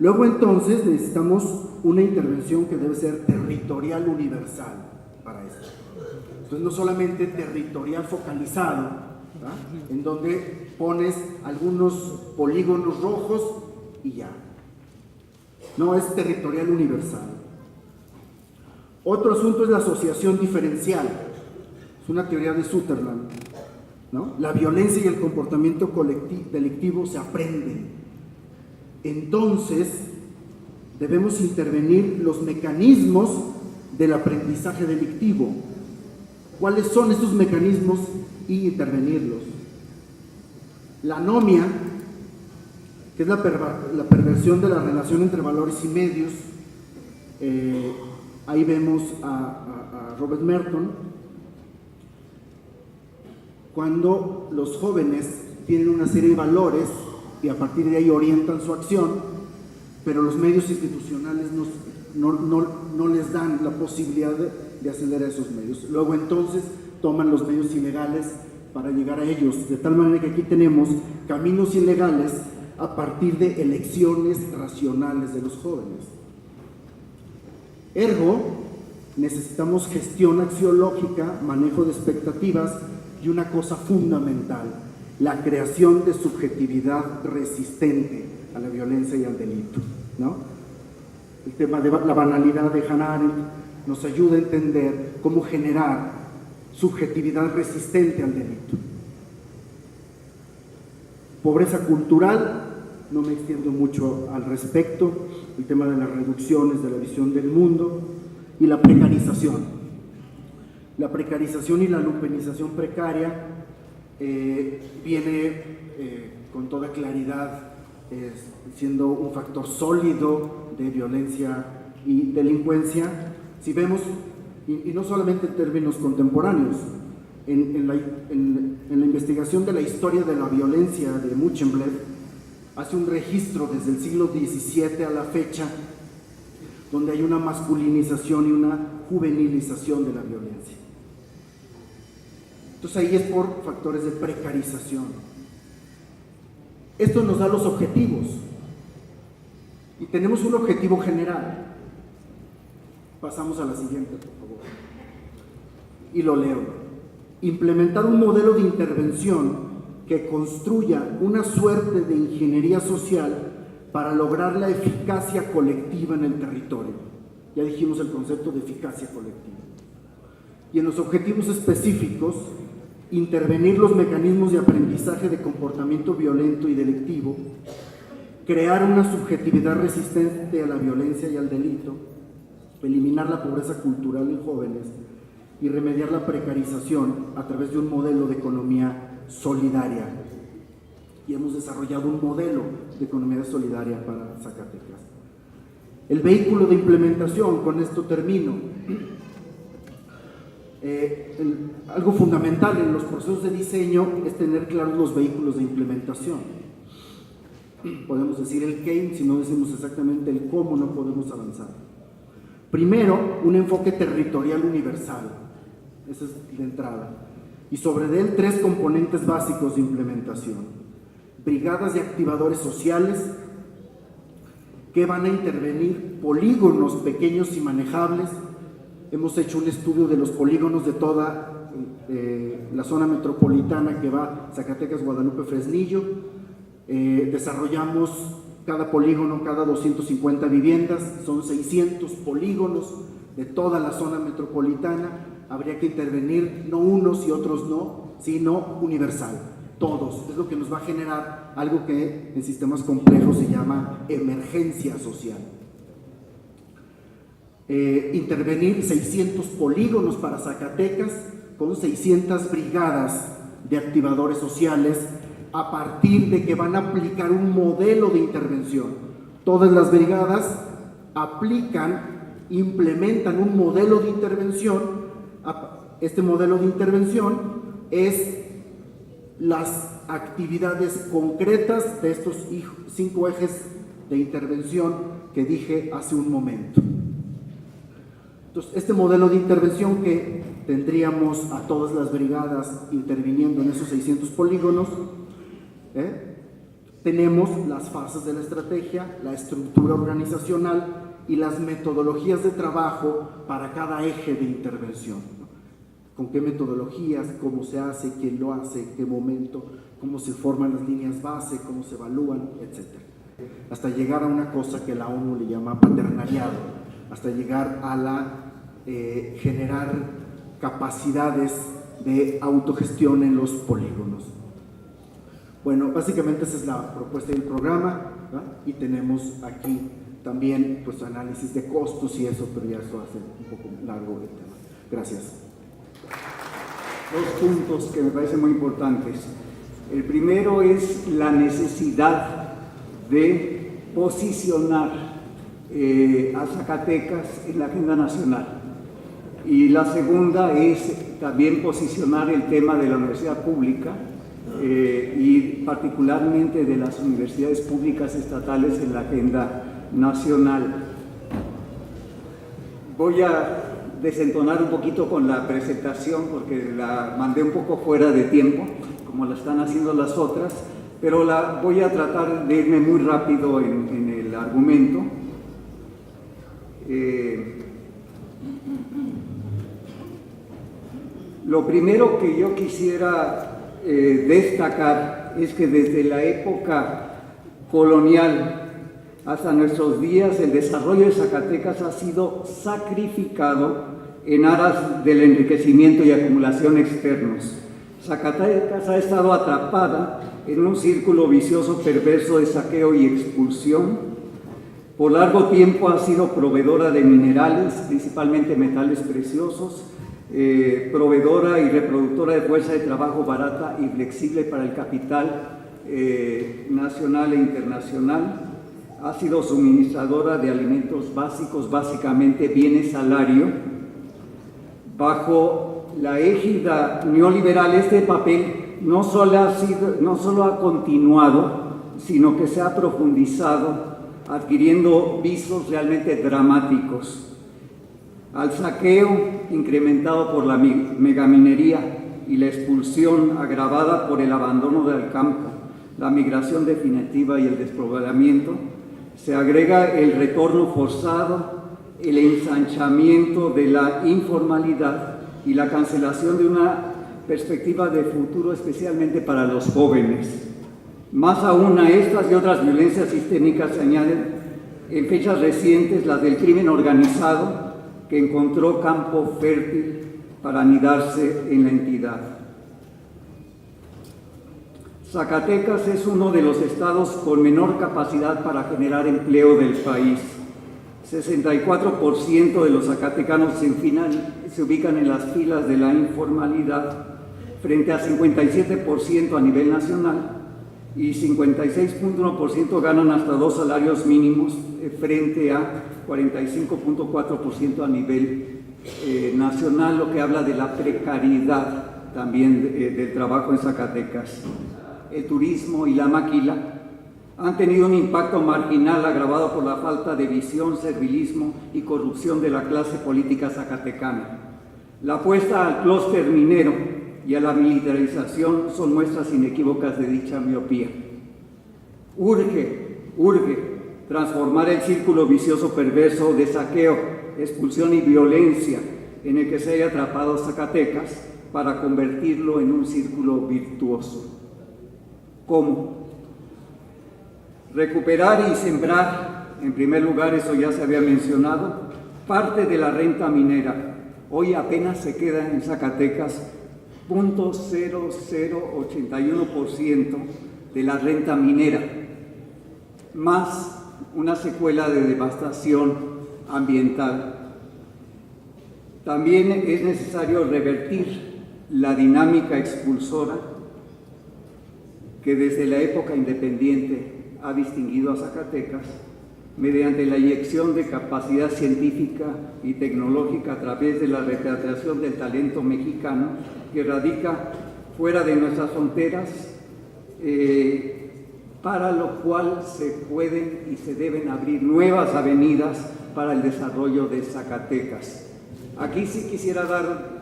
Luego entonces necesitamos una intervención que debe ser territorial universal para esto. Entonces no solamente territorial focalizado, ¿verdad?, en donde pones algunos polígonos rojos y ya. No, es territorial universal. Otro asunto es la asociación diferencial. Es una teoría de Sutherland, ¿no? La violencia y el comportamiento delictivo se aprenden. Entonces, debemos intervenir los mecanismos del aprendizaje delictivo. ¿Cuáles son estos mecanismos? Y intervenirlos. La anomia, que es la perversión de la relación entre valores y medios. Ahí vemos a Robert Merton, cuando los jóvenes tienen una serie de valores y a partir de ahí orientan su acción, pero los medios institucionales no les dan la posibilidad de acceder a esos medios. Luego entonces toman los medios ilegales para llegar a ellos, de tal manera que aquí tenemos caminos ilegales a partir de elecciones racionales de los jóvenes. Ergo, necesitamos gestión axiológica, manejo de expectativas y una cosa fundamental, la creación de subjetividad resistente a la violencia y al delito, ¿no? El tema de la banalidad de Hannah Arendt nos ayuda a entender cómo generar subjetividad resistente al delito. Pobreza cultural, no me extiendo mucho al respecto, el tema de las reducciones de la visión del mundo y la precarización. La precarización y la lumpenización precaria viene con toda claridad siendo un factor sólido de violencia y delincuencia. Si vemos, y no solamente en términos contemporáneos, en la investigación de la historia de la violencia de Muchenblev, hace un registro desde el siglo XVII a la fecha, donde hay una masculinización y una juvenilización de la violencia. Entonces ahí es por factores de precarización. Esto nos da los objetivos, y tenemos un objetivo general. Pasamos a la siguiente, por favor. Y lo leo. Implementar un modelo de intervención que construya una suerte de ingeniería social para lograr la eficacia colectiva en el territorio. Ya dijimos el concepto de eficacia colectiva. Y en los objetivos específicos, intervenir los mecanismos de aprendizaje de comportamiento violento y delictivo, crear una subjetividad resistente a la violencia y al delito, eliminar la pobreza cultural en jóvenes y remediar la precarización a través de un modelo de economía solidaria. Y hemos desarrollado un modelo de economía solidaria para Zacatecas. El vehículo de implementación, con esto termino. Algo fundamental en los procesos de diseño es tener claros los vehículos de implementación. Podemos decir el qué, si no decimos exactamente el cómo, no podemos avanzar. Primero, un enfoque territorial universal. Esa es la entrada. Y sobre él, 3 componentes básicos de implementación. Brigadas de activadores sociales que van a intervenir polígonos pequeños y manejables. Hemos hecho un estudio de los polígonos de toda la zona metropolitana que va Zacatecas, Guadalupe, Fresnillo. Desarrollamos cada polígono, cada 250 viviendas, son 600 polígonos de toda la zona metropolitana. Habría que intervenir no unos y otros no, sino universal, todos. Es lo que nos va a generar algo que en sistemas complejos se llama emergencia social. Intervenir 600 polígonos para Zacatecas con 600 brigadas de activadores sociales a partir de que van a aplicar un modelo de intervención. Todas las brigadas implementan un modelo de intervención. Este modelo de intervención es las actividades concretas de estos 5 ejes de intervención que dije hace un momento. Entonces, este modelo de intervención que tendríamos a todas las brigadas interviniendo en esos 600 polígonos, tenemos las fases de la estrategia, la estructura organizacional y las metodologías de trabajo para cada eje de intervención. Con qué metodologías, cómo se hace, quién lo hace, qué momento, cómo se forman las líneas base, cómo se evalúan, etc. Hasta llegar a una cosa que la ONU le llama paternariado, hasta llegar a generar capacidades de autogestión en los polígonos. Bueno, básicamente esa es la propuesta del programa, ¿verdad? Y tenemos aquí también pues análisis de costos y eso, pero ya eso hace un poco largo el tema. Gracias. 2 puntos que me parecen muy importantes. El primero es la necesidad de posicionar a Zacatecas en la agenda nacional. Y la segunda es también posicionar el tema de la universidad pública y particularmente de las universidades públicas estatales en la agenda nacional. Voy a desentonar un poquito con la presentación porque la mandé un poco fuera de tiempo, como la están haciendo las otras, pero voy a tratar de irme muy rápido en el argumento. Lo primero que yo quisiera destacar es que desde la época colonial hasta nuestros días el desarrollo de Zacatecas ha sido sacrificado en aras del enriquecimiento y acumulación externos. Zacatecas ha estado atrapada en un círculo vicioso perverso de saqueo y expulsión. Por largo tiempo ha sido proveedora de minerales, principalmente metales preciosos, proveedora y reproductora de fuerza de trabajo barata y flexible para el capital nacional e internacional. ha sido suministradora de alimentos básicos, básicamente bienes salario. Bajo la égida neoliberal, este papel no solo ha continuado, sino que se ha profundizado, adquiriendo visos realmente dramáticos. Al saqueo incrementado por la megaminería y la expulsión agravada por el abandono del campo, la migración definitiva y el despoblamiento, se agrega el retorno forzado, el ensanchamiento de la informalidad y la cancelación de una perspectiva de futuro, especialmente para los jóvenes. Más aún, a estas y otras violencias sistémicas se añaden en fechas recientes las del crimen organizado, que encontró campo fértil para anidarse en la entidad. Zacatecas es uno de los estados con menor capacidad para generar empleo del país. 64% de los zacatecanos se ubican en las filas de la informalidad, frente a 57% a nivel nacional, y 56.1% ganan hasta 2 salarios mínimos, frente a 45.4% a nivel nacional, lo que habla de la precariedad también del trabajo en Zacatecas. El turismo y la maquila han tenido un impacto marginal agravado por la falta de visión, servilismo y corrupción de la clase política zacatecana. La apuesta al clúster minero y a la militarización son muestras inequívocas de dicha miopía. Urge transformar el círculo vicioso perverso de saqueo, expulsión y violencia en el que se haya atrapado Zacatecas para convertirlo en un círculo virtuoso. ¿Cómo? Recuperar y sembrar, en primer lugar, eso ya se había mencionado, parte de la renta minera. Hoy apenas se queda en Zacatecas 0.0081% de la renta minera, más una secuela de devastación ambiental. También es necesario revertir la dinámica expulsora que desde la época independiente ha distinguido a Zacatecas, mediante la inyección de capacidad científica y tecnológica a través de la repatriación del talento mexicano que radica fuera de nuestras fronteras, para lo cual se pueden y se deben abrir nuevas avenidas para el desarrollo de Zacatecas. Aquí sí quisiera dar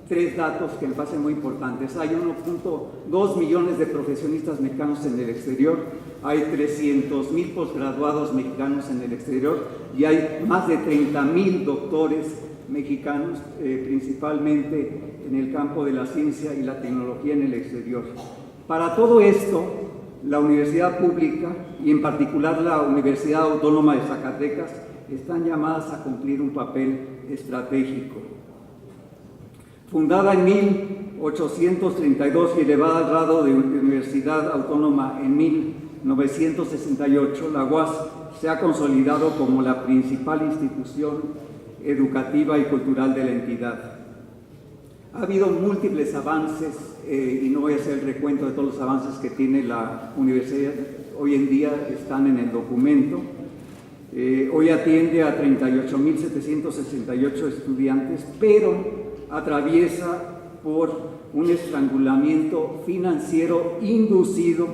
3 datos que me parecen muy importantes. Hay 1.2 millones de profesionistas mexicanos en el exterior, hay 300,000 posgraduados mexicanos en el exterior y hay más de 30,000 doctores mexicanos, principalmente en el campo de la ciencia y la tecnología en el exterior. Para todo esto, la universidad pública y en particular la Universidad Autónoma de Zacatecas están llamadas a cumplir un papel estratégico. Fundada en 1832 y elevada al grado de Universidad Autónoma en 1968, la UAS se ha consolidado como la principal institución educativa y cultural de la entidad. Ha habido múltiples avances y no voy a hacer el recuento de todos los avances que tiene la universidad. Hoy en día están en el documento. Hoy atiende a 38,768 estudiantes, pero atraviesa por un estrangulamiento financiero inducido.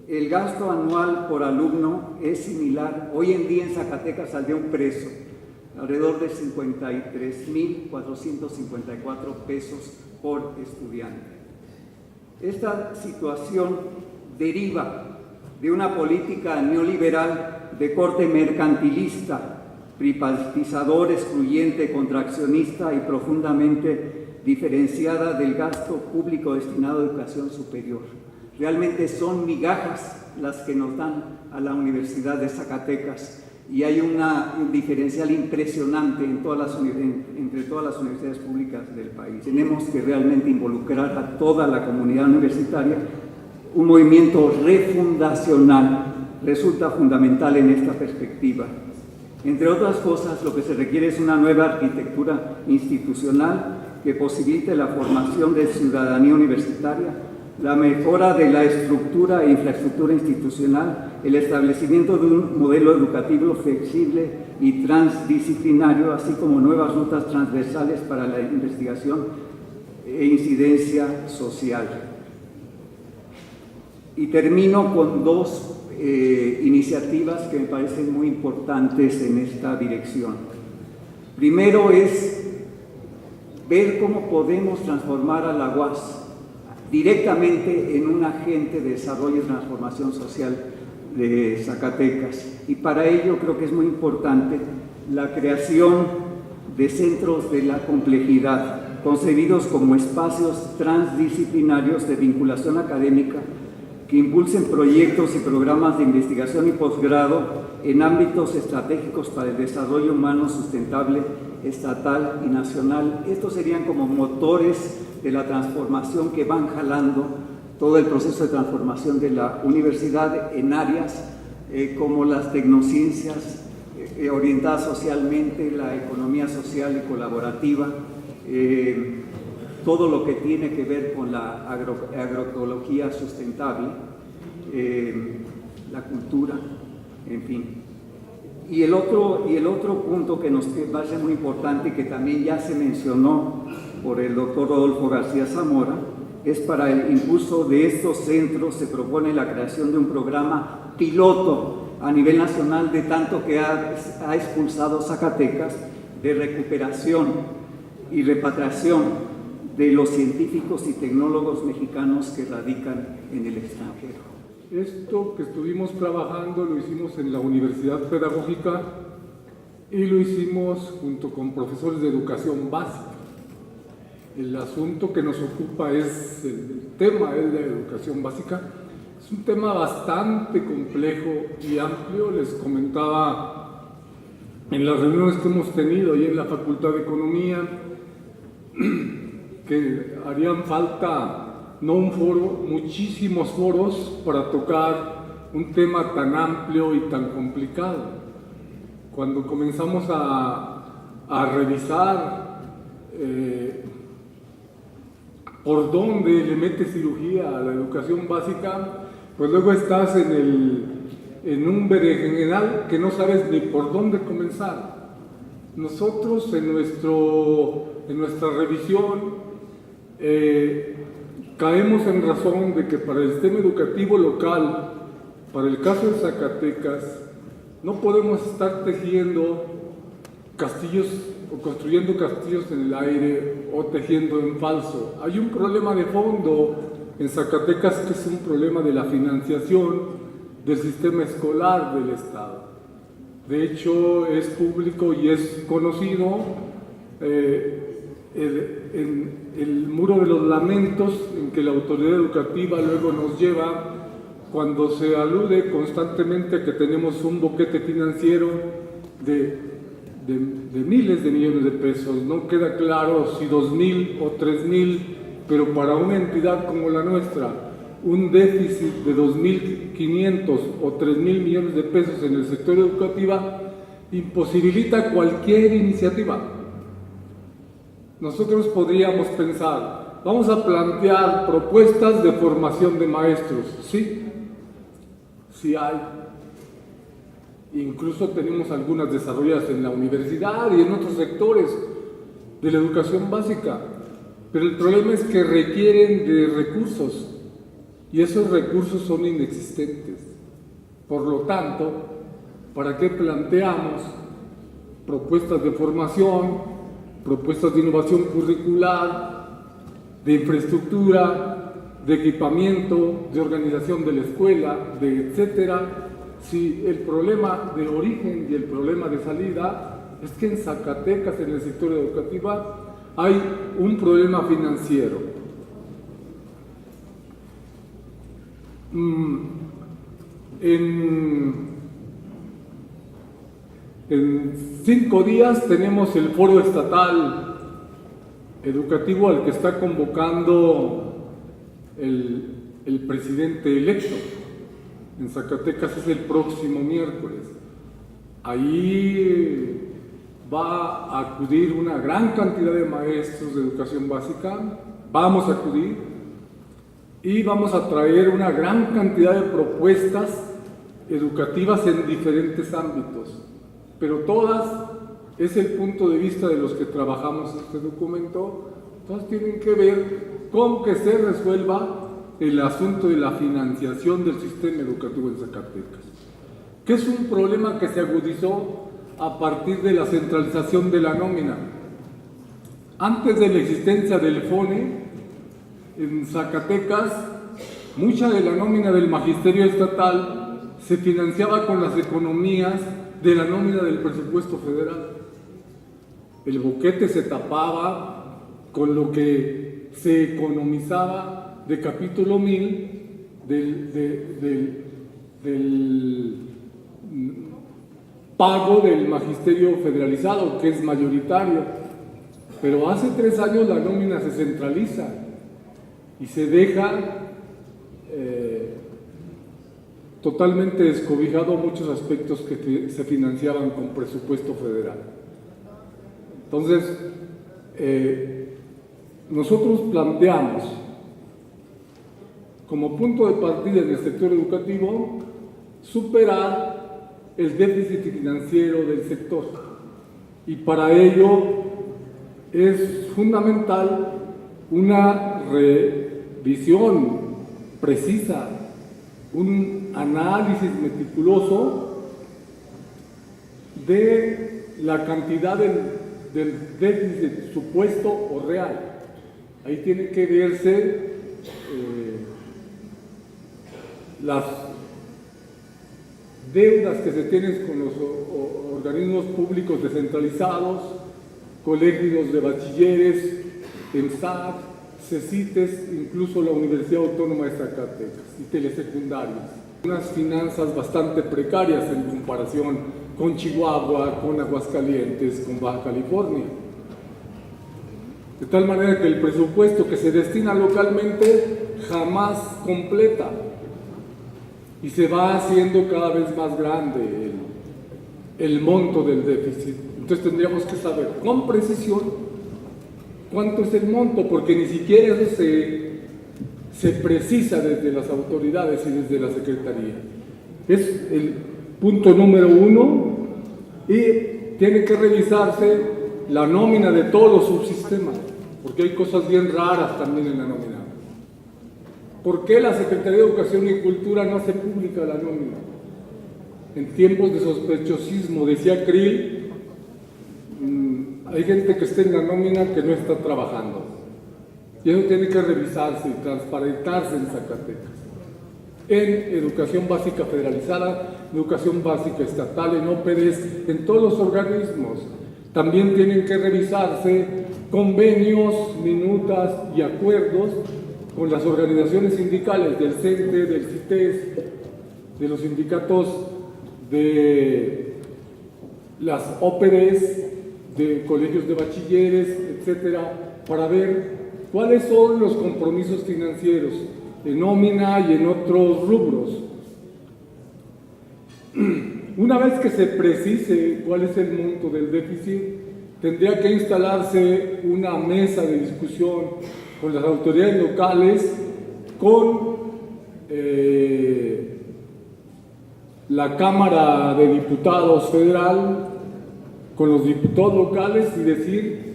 El gasto anual por alumno es similar. Hoy en día en Zacatecas saldría un precio alrededor de 53,454 pesos por estudiante. Esta situación deriva de una política neoliberal de corte mercantilista, privatizador, excluyente, contraccionista y profundamente diferenciada del gasto público destinado a educación superior. Realmente son migajas las que nos dan a la Universidad de Zacatecas y hay un diferencial impresionante entre todas las universidades públicas del país. Tenemos que realmente involucrar a toda la comunidad universitaria. Un movimiento refundacional resulta fundamental en esta perspectiva. Entre otras cosas, lo que se requiere es una nueva arquitectura institucional que posibilite la formación de ciudadanía universitaria la mejora de la estructura e infraestructura institucional, el establecimiento de un modelo educativo flexible y transdisciplinario, así como nuevas rutas transversales para la investigación e incidencia social. Y termino con dos iniciativas que me parecen muy importantes en esta dirección. Primero es ver cómo podemos transformar a la UAS directamente en un agente de desarrollo y transformación social de Zacatecas. Y para ello creo que es muy importante la creación de centros de la complejidad, concebidos como espacios transdisciplinarios de vinculación académica que impulsen proyectos y programas de investigación y posgrado en ámbitos estratégicos para el desarrollo humano sustentable, estatal y nacional. Estos serían como motores de la transformación que van jalando todo el proceso de transformación de la universidad en áreas como las tecnociencias orientadas socialmente, la economía social y colaborativa, todo lo que tiene que ver con la agroecología sustentable, la cultura, en fin. Y el otro punto que nos parece muy importante y que también ya se mencionó por el doctor Rodolfo García Zamora es para el impulso de estos centros se propone la creación de un programa piloto a nivel nacional de tanto que ha expulsado Zacatecas de recuperación y repatriación de los científicos y tecnólogos mexicanos que radican en el extranjero. Esto que estuvimos trabajando lo hicimos en la Universidad Pedagógica y lo hicimos junto con profesores de educación básica. El asunto que nos ocupa el tema es la educación básica. Es un tema bastante complejo y amplio. Les comentaba en las reuniones que hemos tenido ahí en la Facultad de Economía que harían falta, no un foro, muchísimos foros para tocar un tema tan amplio y tan complicado. Cuando comenzamos a revisar por dónde le mete cirugía a la educación básica, pues luego estás en un berenjenal que no sabes ni por dónde comenzar. Nosotros en nuestra revisión caemos en razón de que para el sistema educativo local, para el caso de Zacatecas, no podemos estar tejiendo castillos o construyendo castillos en el aire o tejiendo en falso. Hay un problema de fondo en Zacatecas que es un problema de la financiación del sistema escolar del Estado. De hecho, es público y es conocido el muro de los lamentos en que la autoridad educativa luego nos lleva cuando se alude constantemente a que tenemos un boquete financiero de miles de millones de pesos. No queda claro si 2,000 o 3,000, pero para una entidad como la nuestra, un déficit de 2,500 o 3,000 millones de pesos en el sector educativo imposibilita cualquier iniciativa. Nosotros podríamos pensar, vamos a plantear propuestas de formación de maestros. Sí hay. Incluso tenemos algunas desarrolladas en la universidad y en otros sectores de la educación básica. Pero el problema es que requieren de recursos y esos recursos son inexistentes. Por lo tanto, ¿para qué planteamos propuestas de formación, propuestas de innovación curricular, de infraestructura, de equipamiento, de organización de la escuela, de etcétera? Si el problema de origen y el problema de salida es que en Zacatecas, en el sector educativo, hay un problema financiero. En 5 días tenemos el foro estatal educativo al que está convocando el presidente electo. En Zacatecas es el próximo miércoles. Ahí va a acudir una gran cantidad de maestros de educación básica. Vamos a acudir. y vamos a traer una gran cantidad de propuestas educativas en diferentes ámbitos, pero todas, es el punto de vista de los que trabajamos este documento, todas tienen que ver con que se resuelva el asunto de la financiación del sistema educativo en Zacatecas, que es un problema que se agudizó a partir de la centralización de la nómina. Antes de la existencia del FONE, en Zacatecas, mucha de la nómina del magisterio estatal se financiaba con las economías de la nómina del presupuesto federal. El boquete se tapaba con lo que se economizaba de capítulo 1000 del pago del magisterio federalizado, que es mayoritario. Pero hace 3 años la nómina se centraliza y se deja totalmente descobijado muchos aspectos que se financiaban con presupuesto federal. Entonces, nosotros planteamos como punto de partida en el sector educativo superar el déficit financiero del sector, y para ello es fundamental una revisión precisa, un análisis meticuloso de la cantidad del déficit supuesto o real. Ahí tiene que verse las deudas que se tienen con los organismos públicos descentralizados, colegios de bachilleres, EMSAC, CECITES, incluso la Universidad Autónoma de Zacatecas y telesecundarias. Unas finanzas bastante precarias en comparación con Chihuahua, con Aguascalientes, con Baja California. De tal manera que el presupuesto que se destina localmente jamás completa y se va haciendo cada vez más grande el monto del déficit. Entonces tendríamos que saber con precisión cuánto es el monto, porque ni siquiera eso se precisa desde las autoridades y desde la Secretaría. Es el punto número 1, y tiene que revisarse la nómina de todos los subsistemas, porque hay cosas bien raras también en la nómina. ¿Por qué la Secretaría de Educación y Cultura no hace pública la nómina? En tiempos de sospechosismo, decía Krill, hay gente que está en la nómina que no está trabajando. Y eso tiene que revisarse y transparentarse en Zacatecas. En educación básica federalizada, educación básica estatal, en OPDs, en todos los organismos. También tienen que revisarse convenios, minutas y acuerdos con las organizaciones sindicales del CENTE, del CITES, de los sindicatos de las OPDs, de colegios de bachilleres, etcétera, para ver cuáles son los compromisos financieros en nómina y en otros rubros. Una vez que se precise cuál es el monto del déficit, tendría que instalarse una mesa de discusión con las autoridades locales, con la Cámara de Diputados Federal, con los diputados locales, y decir,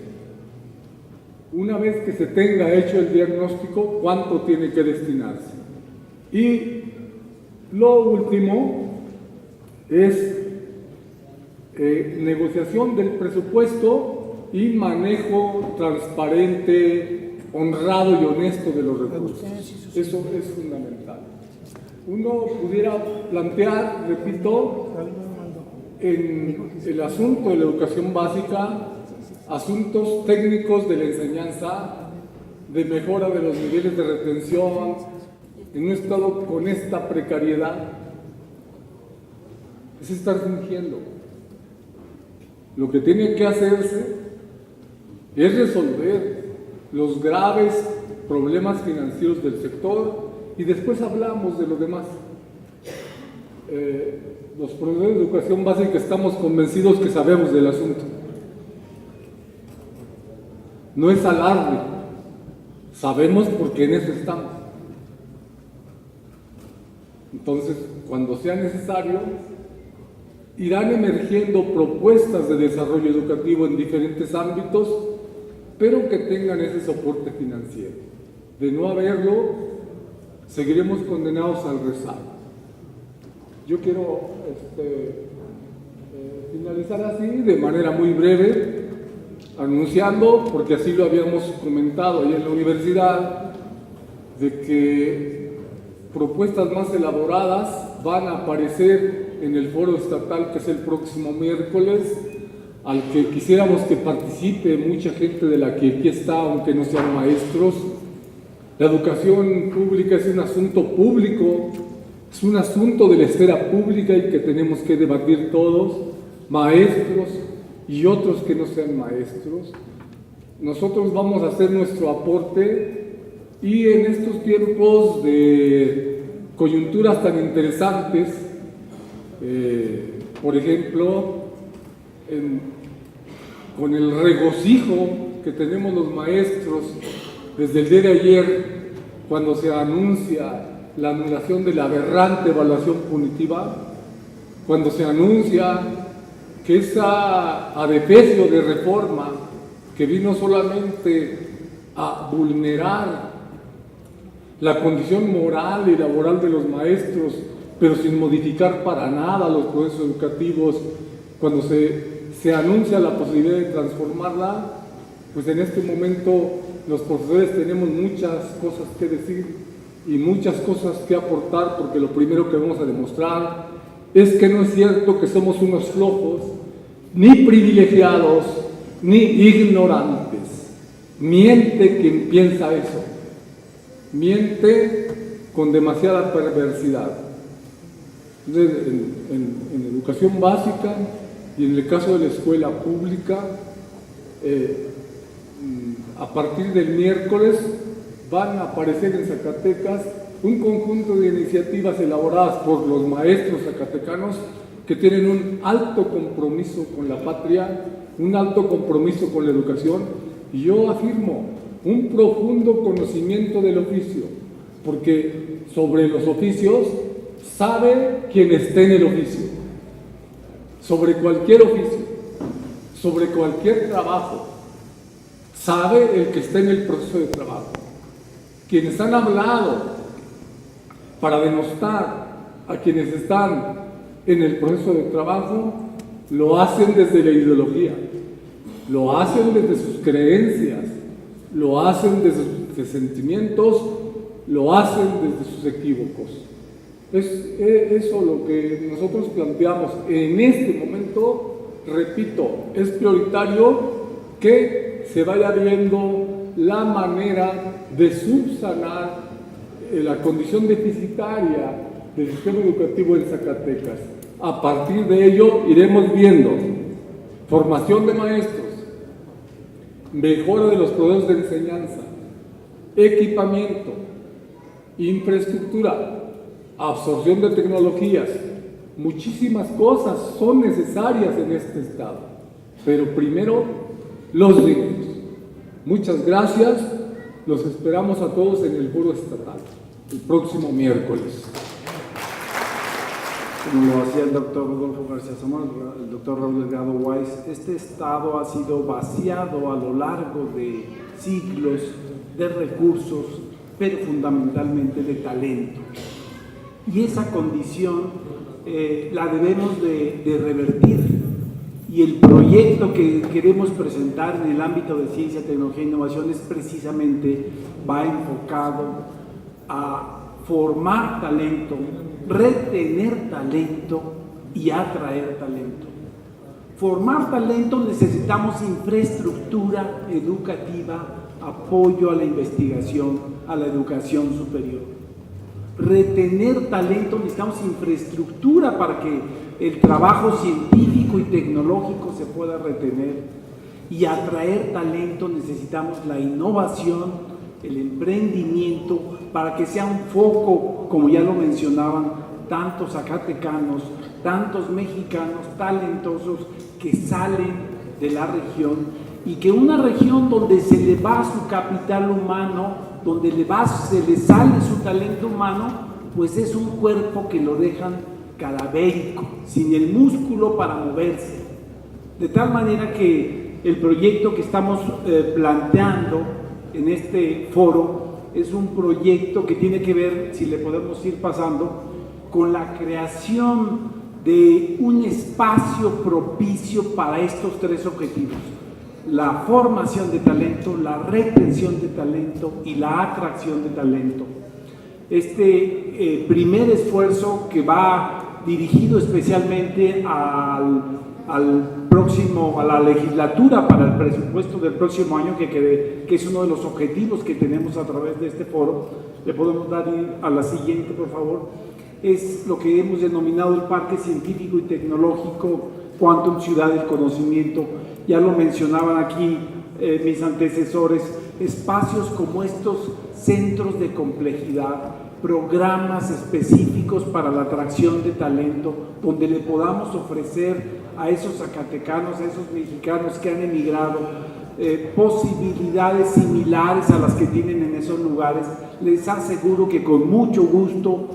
una vez que se tenga hecho el diagnóstico, cuánto tiene que destinarse. Y lo último es negociación del presupuesto y manejo transparente, honrado y honesto de los recursos. Eso es fundamental. Uno pudiera plantear, repito, en el asunto de la educación básica, asuntos técnicos de la enseñanza, de mejora de los niveles de retención, en un estado con esta precariedad, es estar fingiendo. Lo que tiene que hacerse es resolver los graves problemas financieros del sector, y después hablamos de lo demás. Los profesores de educación básica estamos convencidos que sabemos del asunto. No es alarde, sabemos porque en eso estamos. Entonces, cuando sea necesario, irán emergiendo propuestas de desarrollo educativo en diferentes ámbitos, pero que tengan ese soporte financiero. De no haberlo, seguiremos condenados al rezago. Yo quiero finalizar así, de manera muy breve, anunciando, porque así lo habíamos comentado ahí en la universidad, de que propuestas más elaboradas van a aparecer en el foro estatal, que es el próximo miércoles, al que quisiéramos que participe mucha gente de la que aquí está, aunque no sean maestros. La educación pública es un asunto público, es un asunto de la esfera pública y que tenemos que debatir todos, maestros y otros que no sean maestros. Nosotros vamos a hacer nuestro aporte, y en estos tiempos de coyunturas tan interesantes, por ejemplo, con el regocijo que tenemos los maestros desde el día de ayer, cuando se anuncia la anulación de la aberrante evaluación punitiva, cuando se anuncia que esa adefesio de reforma que vino solamente a vulnerar la condición moral y laboral de los maestros, pero sin modificar para nada los procesos educativos, cuando se anuncia la posibilidad de transformarla, pues en este momento los profesores tenemos muchas cosas que decir y muchas cosas que aportar, porque lo primero que vamos a demostrar es que no es cierto que somos unos flojos, ni privilegiados, ni ignorantes. Miente quien piensa eso. Miente con demasiada perversidad. En educación básica y en el caso de la escuela pública, a partir del miércoles van a aparecer en Zacatecas un conjunto de iniciativas elaboradas por los maestros zacatecanos que tienen un alto compromiso con la patria, un alto compromiso con la educación, y yo afirmo un profundo conocimiento del oficio, porque sobre los oficios sabe quien esté en el oficio, sobre cualquier oficio, sobre cualquier trabajo, sabe el que está en el proceso de trabajo. Quienes han hablado para denostar a quienes están en el proceso de trabajo, lo hacen desde la ideología, lo hacen desde sus creencias, lo hacen desde sus sentimientos, lo hacen desde sus equívocos. Es eso lo que nosotros planteamos en este momento. Repito, es prioritario que se vaya viendo la manera de subsanar la condición deficitaria del sistema educativo en Zacatecas. A partir de ello iremos viendo formación de maestros, mejora de los procesos de enseñanza, equipamiento, infraestructura, absorción de tecnologías. Muchísimas cosas son necesarias en este estado, pero primero los dineros. Muchas gracias, los esperamos a todos en el foro estatal el próximo miércoles. Como lo hacía el doctor Rodolfo García Zamora, el doctor Raúl Delgado Weiss, este estado ha sido vaciado a lo largo de siglos de recursos, pero fundamentalmente de talento. Y esa condición la debemos de revertir. Y el proyecto que queremos presentar en el ámbito de ciencia, tecnología e innovación es precisamente, va enfocado a formar talento, retener talento y atraer talento. Formar talento, necesitamos infraestructura educativa, apoyo a la investigación, a la educación superior. Retener talento, necesitamos infraestructura para que el trabajo científico y tecnológico se pueda retener, y atraer talento necesitamos la innovación, el emprendimiento, para que sea un foco, como ya lo mencionaban, tantos zacatecanos, tantos mexicanos talentosos que salen de la región, y que una región donde se le va su capital humano, donde se le sale su talento humano, pues es un cuerpo que lo dejan cadavérico, sin el músculo para moverse. De tal manera que el proyecto que estamos planteando en este foro es un proyecto que tiene que ver, si le podemos ir pasando, con la creación de un espacio propicio para estos tres objetivos: la formación de talento, la retención de talento y la atracción de talento. Este primer esfuerzo, que va dirigido especialmente a la legislatura para el presupuesto del próximo año, que es uno de los objetivos que tenemos a través de este foro. Le podemos dar a la siguiente, por favor. Es lo que hemos denominado el Parque Científico y Tecnológico Quantum Ciudad del Conocimiento. Ya lo mencionaban aquí mis antecesores, espacios como estos centros de complejidad, programas específicos para la atracción de talento, donde le podamos ofrecer a esos zacatecanos, a esos mexicanos que han emigrado, posibilidades similares a las que tienen en esos lugares. Les aseguro que con mucho gusto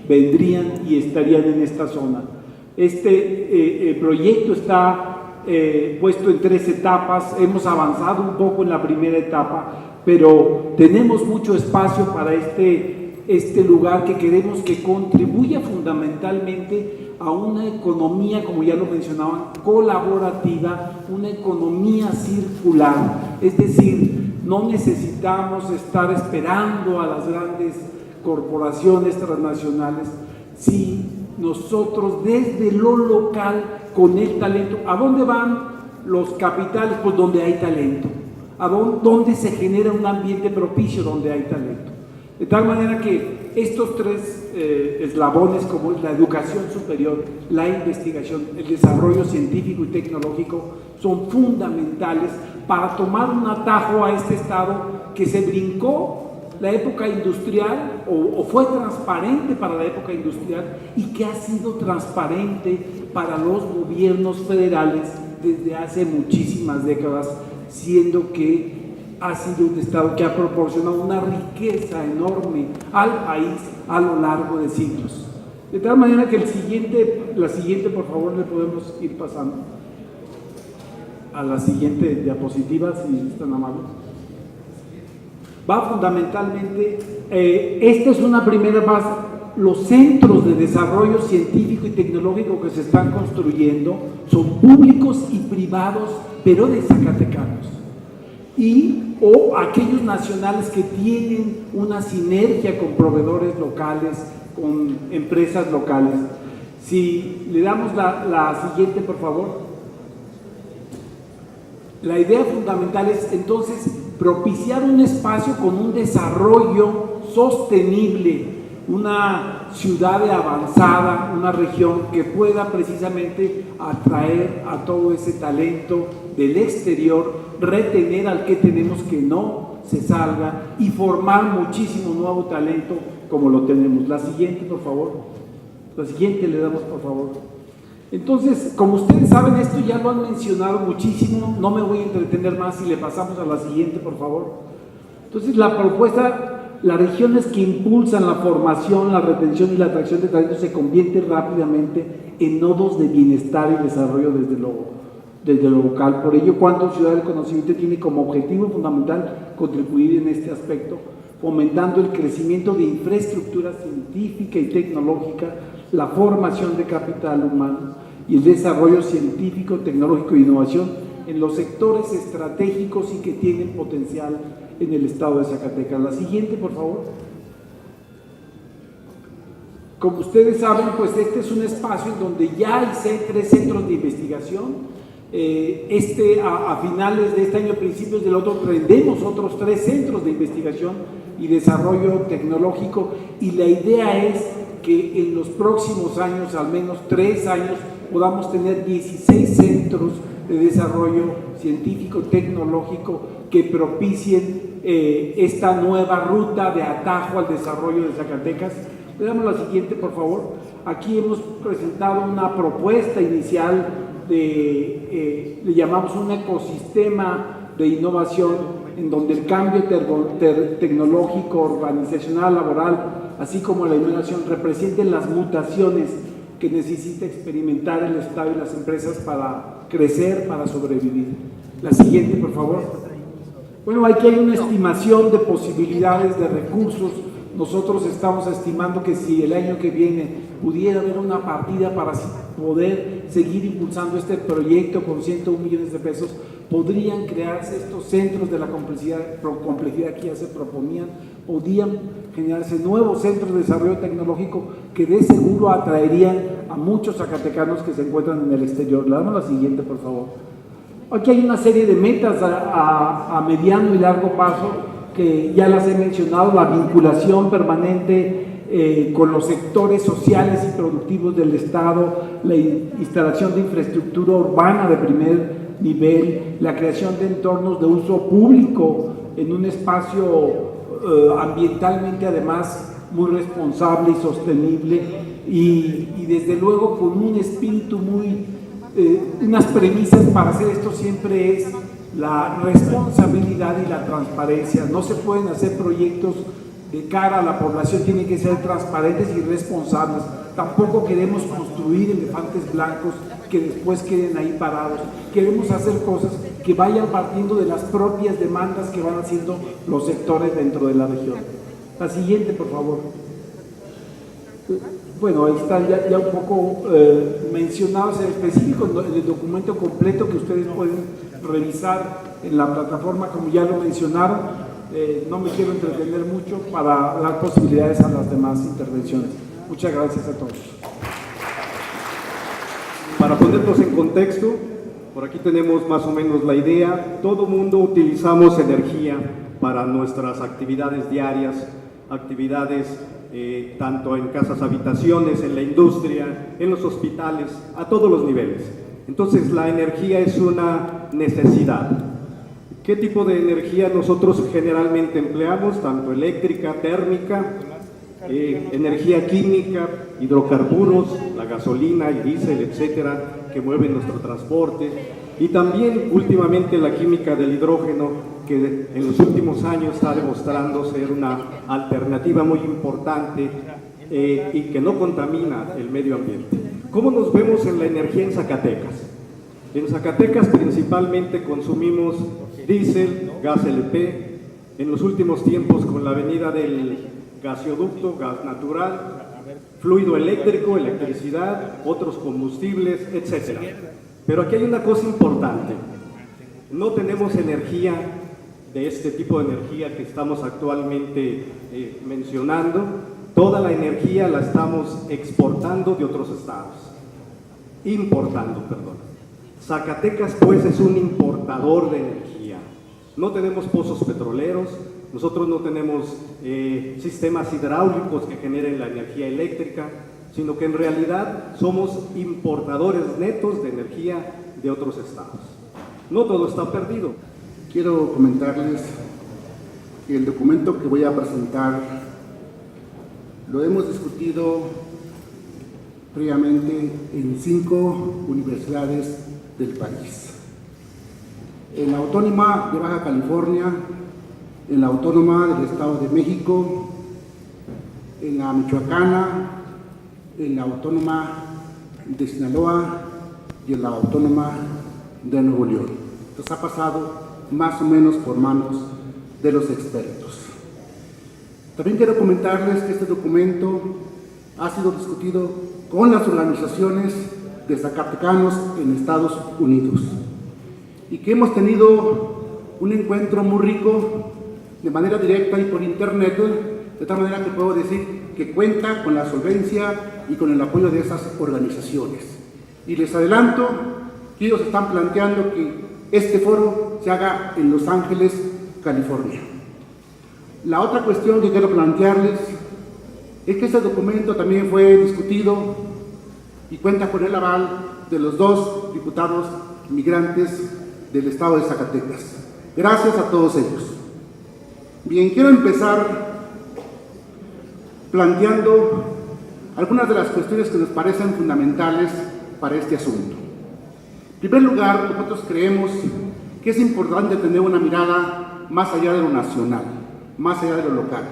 vendrían y estarían en esta zona. Este proyecto está puesto en 3 etapas. Hemos avanzado un poco en la primera etapa, pero tenemos mucho espacio para este lugar que queremos que contribuya fundamentalmente a una economía, como ya lo mencionaban, colaborativa, una economía circular. Es decir, no necesitamos estar esperando a las grandes corporaciones transnacionales, si nosotros desde lo local, con el talento. ¿A dónde van los capitales? Pues donde hay talento. ¿A dónde se genera un ambiente propicio? Donde hay talento. De tal manera que estos 3 eslabones, como es la educación superior, la investigación, el desarrollo científico y tecnológico, son fundamentales para tomar un atajo a este estado que se brincó la época industrial, o fue transparente para la época industrial, y que ha sido transparente para los gobiernos federales desde hace muchísimas décadas, siendo que ha sido un estado que ha proporcionado una riqueza enorme al país a lo largo de siglos. De tal manera que la siguiente, por favor, le podemos ir pasando a la siguiente diapositiva, si están amables. Va fundamentalmente, esta es una primera base, los centros de desarrollo científico y tecnológico que se están construyendo son públicos y privados, pero de zacatecanos, o aquellos nacionales que tienen una sinergia con proveedores locales, con empresas locales. Si le damos la siguiente, por favor. La idea fundamental es entonces propiciar un espacio con un desarrollo sostenible, una ciudad avanzada, una región que pueda precisamente atraer a todo ese talento del exterior, retener al que tenemos que no se salga y formar muchísimo nuevo talento como lo tenemos. La siguiente, por favor. La siguiente le damos, por favor. Entonces, como ustedes saben, esto ya lo han mencionado muchísimo, no me voy a entretener más si le pasamos a la siguiente, por favor. Entonces, la propuesta, las regiones que impulsan la formación, la retención y la atracción de talento se convierten rápidamente en nodos de bienestar y desarrollo desde lo local. Por ello, Quantum Ciudad del Conocimiento tiene como objetivo fundamental contribuir en este aspecto, fomentando el crecimiento de infraestructura científica y tecnológica, la formación de capital humano y el desarrollo científico, tecnológico e innovación en los sectores estratégicos y que tienen potencial en el estado de Zacatecas. La siguiente, por favor. Como ustedes saben, pues este es un espacio en donde ya hay 3 centros de investigación. A finales de este año, principios del otro, tendremos otros 3 centros de investigación y desarrollo tecnológico, y la idea es que en los próximos años, al menos 3 años, podamos tener 16 centros de desarrollo científico tecnológico que propicien esta nueva ruta de atajo al desarrollo de Zacatecas. Le damos la siguiente, por favor. Aquí hemos presentado una propuesta inicial le llamamos un ecosistema de innovación en donde el cambio tecnológico, organizacional, laboral, así como la innovación representen las mutaciones que necesita experimentar el Estado y las empresas para crecer, para sobrevivir. La siguiente, por favor. Bueno, aquí hay una estimación de posibilidades de recursos. Nosotros estamos estimando que si el año que viene pudiera haber una partida para poder seguir impulsando este proyecto con 101 millones de pesos, podrían crearse estos centros de la complejidad que ya se proponían, podrían generarse nuevos centros de desarrollo tecnológico que de seguro atraerían a muchos zacatecanos que se encuentran en el exterior. Le damos la siguiente, por favor. Aquí hay una serie de metas a mediano y largo plazo que ya las he mencionado: la vinculación permanente con los sectores sociales y productivos del Estado, la instalación de infraestructura urbana de primer nivel, la creación de entornos de uso público en un espacio ambientalmente además muy responsable y sostenible, y desde luego con un espíritu unas premisas para hacer esto siempre es la responsabilidad y la transparencia. No se pueden hacer proyectos de cara a la población, tienen que ser transparentes y responsables. Tampoco queremos construir elefantes blancos que después queden ahí parados. Queremos hacer cosas que vayan partiendo de las propias demandas que van haciendo los sectores dentro de la región. La siguiente, por favor. Bueno, ahí están ya un poco mencionados en específico en el documento completo que ustedes pueden revisar en la plataforma, como ya lo mencionaron. No me quiero entretener mucho para dar posibilidades a las demás intervenciones. Muchas gracias a todos. Para ponernos en contexto, por aquí tenemos más o menos la idea. Todo mundo utilizamos energía para nuestras actividades diarias, actividades tanto en casas habitaciones, en la industria, en los hospitales, a todos los niveles. Entonces la energía es una necesidad. ¿Qué tipo de energía nosotros generalmente empleamos? Tanto eléctrica, térmica, energía química, hidrocarburos, la gasolina, el diésel, etcétera, que mueven nuestro transporte, y también últimamente la química del hidrógeno, que en los últimos años está demostrando ser una alternativa muy importante y que no contamina el medio ambiente. ¿Cómo nos vemos en la energía en Zacatecas? En Zacatecas principalmente consumimos diésel, gas LP. En los últimos tiempos, con la venida del gasoducto, gas natural, fluido eléctrico, electricidad, otros combustibles, etc. Pero aquí hay una cosa importante: no tenemos energía de este tipo de energía que estamos actualmente mencionando. Toda la energía la estamos exportando de otros estados, importando. Zacatecas pues es un importador de energía. No tenemos pozos petroleros, nosotros no tenemos sistemas hidráulicos que generen la energía eléctrica, sino que en realidad somos importadores netos de energía de otros estados. No todo está perdido. Quiero comentarles que el documento que voy a presentar lo hemos discutido previamente en 5 universidades del país. En la Autónoma de Baja California, en la Autónoma del Estado de México, en la Michoacana, en la Autónoma de Sinaloa y en la Autónoma de Nuevo León. Entonces ha pasado más o menos por manos de los expertos. También quiero comentarles que este documento ha sido discutido con las organizaciones de zacatecanos en Estados Unidos y que hemos tenido un encuentro muy rico de manera directa y por internet, de tal manera que puedo decir que cuenta con la solvencia y con el apoyo de esas organizaciones. Y les adelanto que ellos están planteando que este foro se haga en Los Ángeles, California. La otra cuestión que quiero plantearles es que este documento también fue discutido y cuenta con el aval de los 2 diputados migrantes del estado de Zacatecas. Gracias a todos ellos. Bien, quiero empezar planteando algunas de las cuestiones que nos parecen fundamentales para este asunto. En primer lugar, nosotros creemos que es importante tener una mirada más allá de lo nacional, más allá de lo local,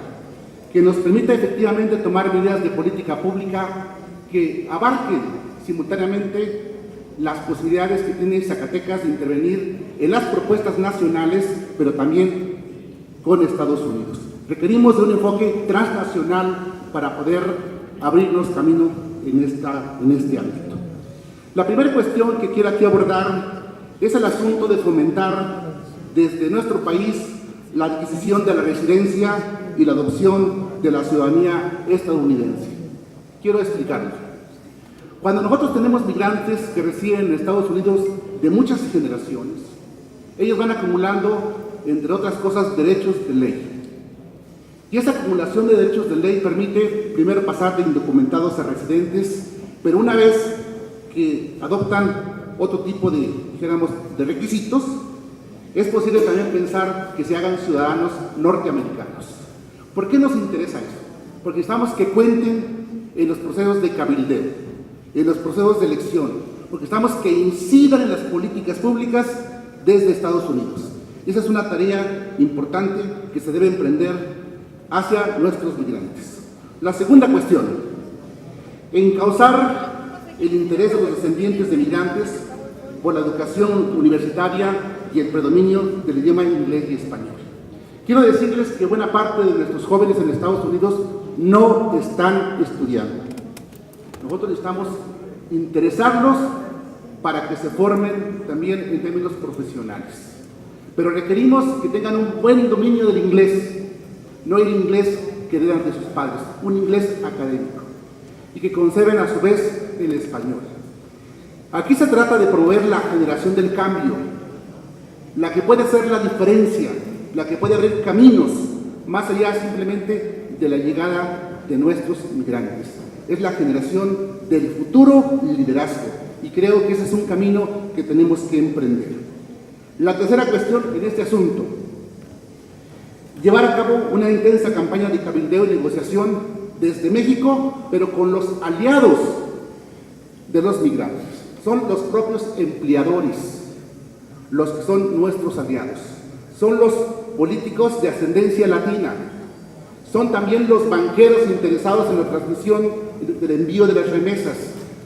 que nos permita efectivamente tomar medidas de política pública que abarquen simultáneamente las posibilidades que tiene Zacatecas de intervenir en las propuestas nacionales, pero también con Estados Unidos. Requerimos de un enfoque transnacional para poder abrirnos camino en este ámbito. La primera cuestión que quiero aquí abordar es el asunto de fomentar desde nuestro país la adquisición de la residencia y la adopción de la ciudadanía estadounidense. Quiero explicarlo. Cuando nosotros tenemos migrantes que residen en Estados Unidos de muchas generaciones, ellos van acumulando, entre otras cosas, derechos de ley. Y esa acumulación de derechos de ley permite primero pasar de indocumentados a residentes, pero una vez que adoptan otro tipo de, dijéramos, de requisitos, es posible también pensar que se hagan ciudadanos norteamericanos. ¿Por qué nos interesa eso? Porque necesitamos que cuenten en los procesos de cabildeo, en los procesos de elección, porque necesitamos que incidan en las políticas públicas desde Estados Unidos. Esa es una tarea importante que se debe emprender hacia nuestros migrantes. La segunda cuestión, encauzar el interés de los descendientes de migrantes por la educación universitaria y el predominio del idioma inglés y español. Quiero decirles que buena parte de nuestros jóvenes en Estados Unidos no están estudiando. Nosotros necesitamos interesarlos para que se formen también en términos profesionales. Pero requerimos que tengan un buen dominio del inglés, no el inglés que heredan de sus padres, un inglés académico, y que conserven a su vez el español. Aquí se trata de promover la generación del cambio, la que puede ser la diferencia, la que puede abrir caminos más allá simplemente de la llegada de nuestros migrantes. Es la generación del futuro liderazgo, y creo que ese es un camino que tenemos que emprender. La tercera cuestión en este asunto, llevar a cabo una intensa campaña de cabildeo y negociación desde México, pero con los aliados de los migrantes. Son los propios empleadores los que son nuestros aliados. Son los políticos de ascendencia latina. Son también los banqueros interesados en la transmisión del envío de las remesas.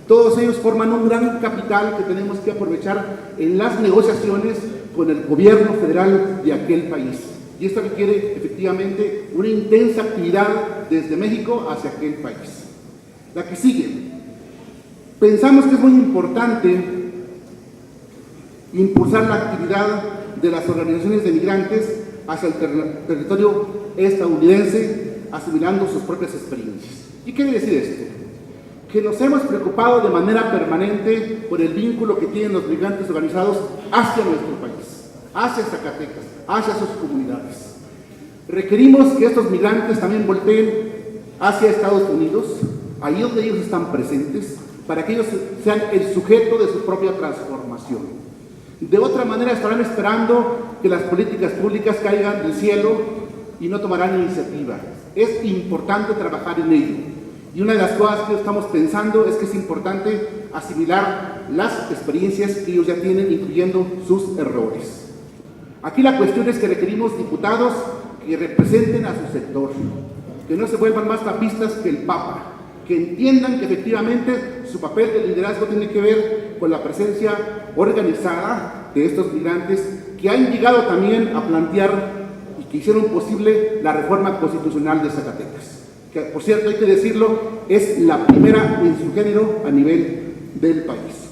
Todos ellos forman un gran capital que tenemos que aprovechar en las negociaciones con el gobierno federal de aquel país. Y esto requiere efectivamente una intensa actividad desde México hacia aquel país. La que sigue. Pensamos que es muy importante impulsar la actividad de las organizaciones de migrantes hacia el territorio estadounidense, asimilando sus propias experiencias. ¿Y qué quiere decir esto? Que nos hemos preocupado de manera permanente por el vínculo que tienen los migrantes organizados hacia nuestro país, hacia Zacatecas, hacia sus comunidades. Requerimos que estos migrantes también volteen hacia Estados Unidos, ahí donde ellos están presentes, para que ellos sean el sujeto de su propia transformación. De otra manera estarán esperando que las políticas públicas caigan del cielo y no tomarán iniciativa. Es importante trabajar en ello. Y una de las cosas que estamos pensando es que es importante asimilar las experiencias que ellos ya tienen, incluyendo sus errores. Aquí la cuestión es que requerimos diputados que representen a su sector, que no se vuelvan más papistas que el Papa, que entiendan que efectivamente su papel de liderazgo tiene que ver con la presencia organizada de estos migrantes que han llegado también a plantear y que hicieron posible la reforma constitucional de Zacatecas, que por cierto hay que decirlo, es la primera en su género a nivel del país.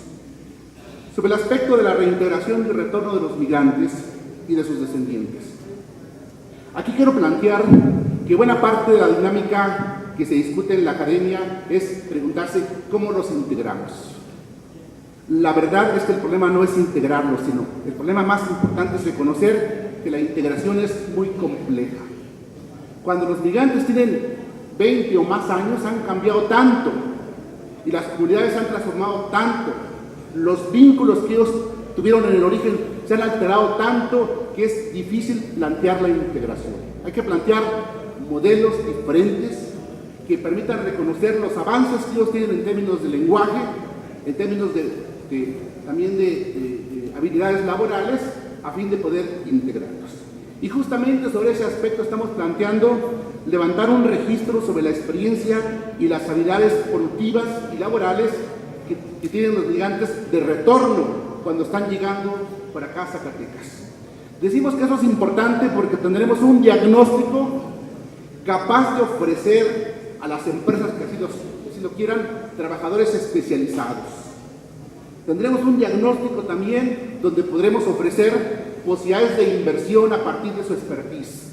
Sobre el aspecto de la reintegración y retorno de los migrantes y de sus descendientes, aquí quiero plantear que buena parte de la dinámica que se discute en la academia es preguntarse cómo los integramos. La verdad es que el problema no es integrarlos, sino el problema más importante es reconocer que la integración es muy compleja. Cuando los migrantes tienen 20 o más años han cambiado tanto y las comunidades se han transformado tanto, los vínculos que ellos tuvieron en el origen se han alterado tanto que es difícil plantear la integración. Hay que plantear modelos diferentes que permitan reconocer los avances que ellos tienen en términos de lenguaje, en términos también de habilidades laborales, a fin de poder integrarlos. Y justamente sobre ese aspecto estamos planteando levantar un registro sobre la experiencia y las habilidades productivas y laborales que tienen los migrantes de retorno cuando están llegando por acá a Zacatecas. Decimos que eso es importante porque tendremos un diagnóstico capaz de ofrecer a las empresas que así lo quieran, trabajadores especializados. Tendremos un diagnóstico también donde podremos ofrecer posibilidades de inversión a partir de su expertise.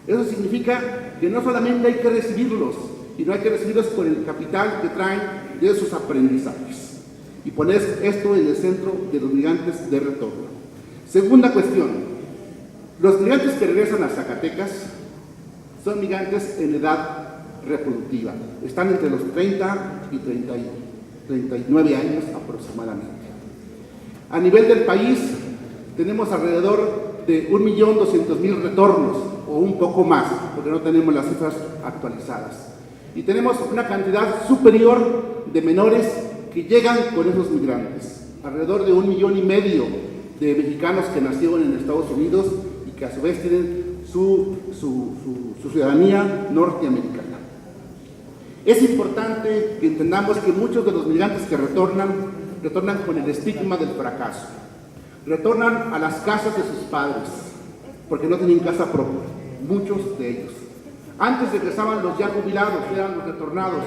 Eso significa que no solamente hay que recibirlos, sino hay que recibirlos con el capital que traen de sus aprendizajes y poner esto en el centro de los migrantes de retorno. Segunda cuestión, los migrantes que regresan a Zacatecas son migrantes en edad reproductiva, están entre los 30 y 39 años aproximadamente. A nivel del país tenemos alrededor de 1.200.000 retornos o un poco más, porque no tenemos las cifras actualizadas. Y tenemos una cantidad superior de menores que llegan con esos migrantes, alrededor de 1,5 millones de mexicanos que nacieron en Estados Unidos y que a su vez tienen su ciudadanía norteamericana. Es importante que entendamos que muchos de los migrantes que retornan con el estigma del fracaso. Retornan a las casas de sus padres, porque no tienen casa propia, muchos de ellos. Antes regresaban los ya jubilados, eran los retornados,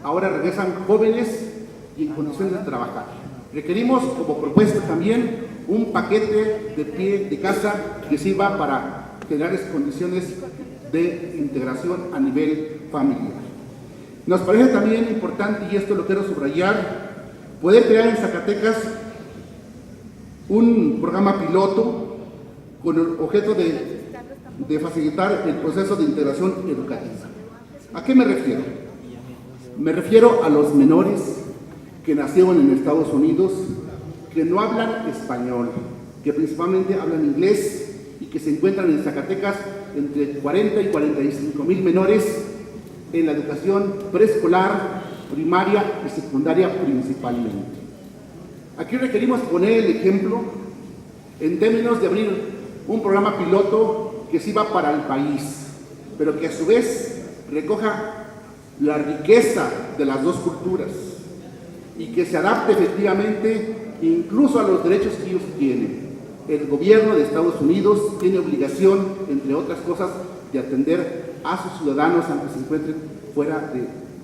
ahora regresan jóvenes y en condiciones de trabajar. Requerimos como propuesta también un paquete de pie de casa que sirva para generar condiciones de integración a nivel familiar. Nos parece también importante, y esto lo quiero subrayar, poder crear en Zacatecas un programa piloto con el objeto de facilitar el proceso de integración educativa. ¿A qué me refiero? Me refiero a los menores que nacieron en Estados Unidos, que no hablan español, que principalmente hablan inglés y que se encuentran en Zacatecas entre 40 y 45,000 menores en la educación preescolar, primaria y secundaria principalmente. Aquí requerimos poner el ejemplo en términos de abrir un programa piloto que sirva para el país, pero que a su vez recoja la riqueza de las dos culturas y que se adapte efectivamente incluso a los derechos que ellos tienen. El gobierno de Estados Unidos tiene obligación, entre otras cosas, de atender a sus ciudadanos aunque se encuentren fuera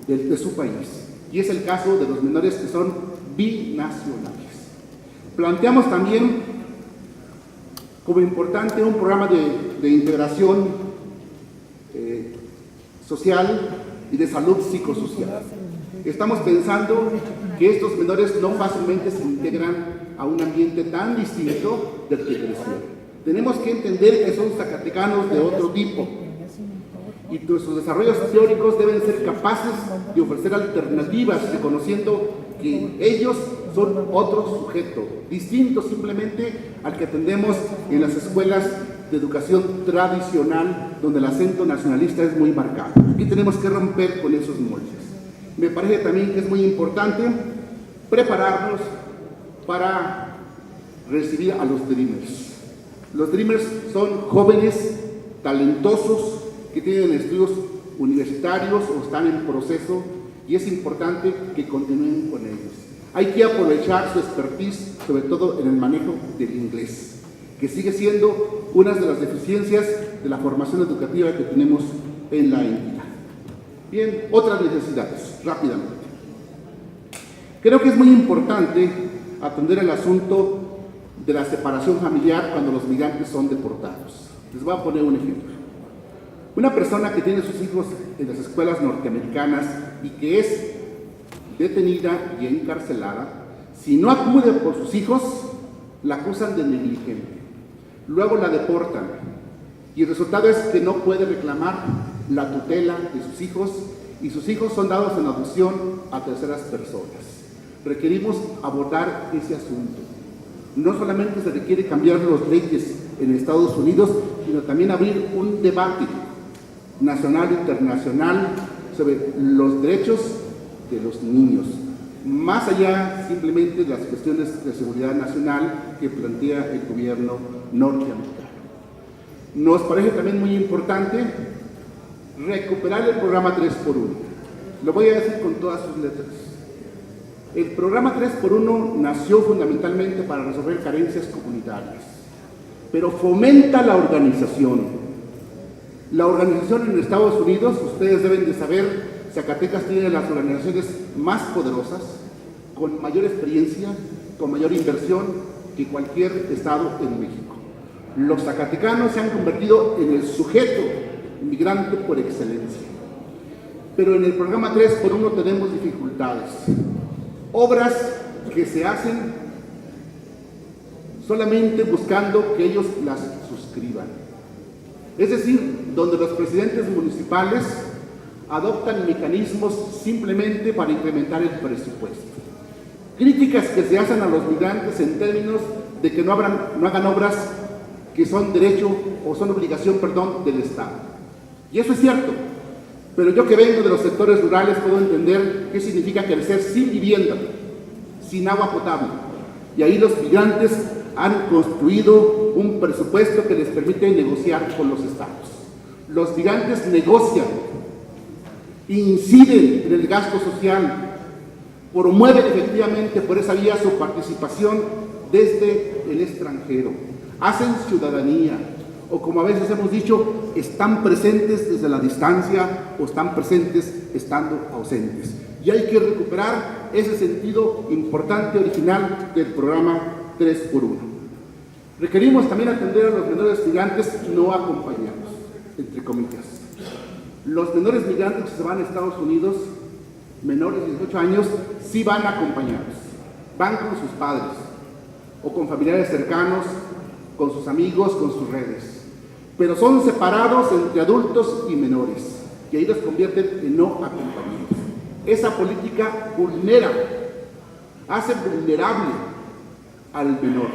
de su país. Y es el caso de los menores que son binacionales. Planteamos también como importante un programa de integración social y de salud psicosocial. Estamos pensando que estos menores no fácilmente se integran a un ambiente tan distinto del que crecieron. Tenemos que entender que son zacatecanos de otro tipo y que sus desarrollos teóricos deben ser capaces de ofrecer alternativas, reconociendo que ellos son otro sujeto, distinto simplemente al que atendemos en las escuelas de educación tradicional, donde el acento nacionalista es muy marcado. Aquí tenemos que romper con esos moldes. Me parece también que es muy importante prepararnos para recibir a los Dreamers. Los Dreamers son jóvenes talentosos que tienen estudios universitarios o están en proceso y es importante que continúen con ellos. Hay que aprovechar su expertise, sobre todo en el manejo del inglés, que sigue siendo una de las deficiencias de la formación educativa que tenemos en la entidad. Bien, otras necesidades, rápidamente. Creo que es muy importante atender el asunto de la separación familiar cuando los migrantes son deportados. Les voy a poner un ejemplo. Una persona que tiene sus hijos en las escuelas norteamericanas y que es detenida y encarcelada, si no acude por sus hijos, la acusan de negligente. Luego la deportan y el resultado es que no puede reclamar la tutela de sus hijos y sus hijos son dados en adopción a terceras personas. Requerimos abordar ese asunto. No solamente se requiere cambiar las leyes en Estados Unidos, sino también abrir un debate nacional e internacional sobre los derechos de los niños, más allá simplemente de las cuestiones de seguridad nacional que plantea el gobierno norteamericano. Nos parece también muy importante recuperar el programa 3x1. Lo voy a decir con todas sus letras. El programa 3x1 nació fundamentalmente para resolver carencias comunitarias, pero fomenta la organización. La organización en Estados Unidos, ustedes deben de saber, Zacatecas tiene las organizaciones más poderosas, con mayor experiencia, con mayor inversión que cualquier estado en México. Los zacatecanos se han convertido en el sujeto migrante por excelencia. Pero en el programa 3x1 tenemos dificultades. Obras que se hacen solamente buscando que ellos las suscriban. Es decir, donde los presidentes municipales adoptan mecanismos simplemente para incrementar el presupuesto. Críticas que se hacen a los migrantes en términos de que no hagan obras que son derecho o son obligación, del Estado. Y eso es cierto, pero yo que vengo de los sectores rurales puedo entender qué significa crecer sin vivienda, sin agua potable. Y ahí los migrantes han construido un presupuesto que les permite negociar con los estados. Los migrantes negocian, inciden en el gasto social, promueven efectivamente por esa vía su participación desde el extranjero, hacen ciudadanía, o como a veces hemos dicho, están presentes desde la distancia o están presentes estando ausentes. Y hay que recuperar ese sentido importante, original del programa 3x1. Requerimos también atender a los menores migrantes no acompañados, entre comillas. Los menores migrantes que se van a Estados Unidos, menores de 18 años, sí van acompañados. Van con sus padres o con familiares cercanos, con sus amigos, con sus redes. Pero son separados entre adultos y menores, y ahí los convierten en no acompañados. Esa política hace vulnerable al menor.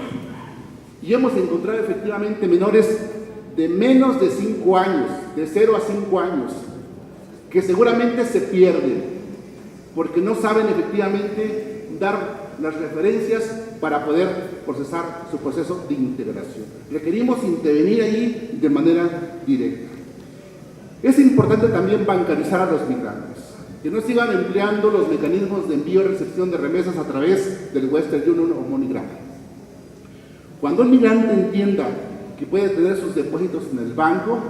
Y hemos encontrado efectivamente menores de menos de 5 años, de 0 a 5 años, que seguramente se pierden, porque no saben efectivamente dar las referencias para poder procesar su proceso de integración. Requerimos intervenir ahí de manera directa. Es importante también bancarizar a los migrantes, que no sigan empleando los mecanismos de envío y recepción de remesas a través del Western Union o MoneyGram. Cuando el migrante entienda que puede tener sus depósitos en el banco,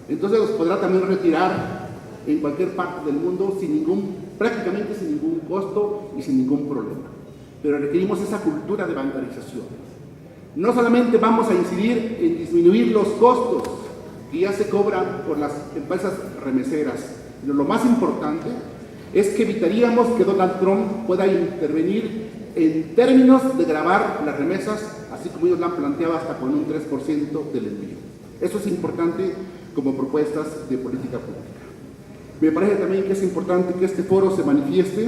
entonces los podrá también retirar en cualquier parte del mundo prácticamente sin ningún costo y sin ningún problema. Pero requerimos esa cultura de bancarización. No solamente vamos a incidir en disminuir los costos que ya se cobran por las empresas remeseras, sino lo más importante es que evitaríamos que Donald Trump pueda intervenir en términos de gravar las remesas, así como ellos lo han planteado, hasta con un 3% del envío. Eso es importante como propuestas de política pública. Me parece también que es importante que este foro se manifieste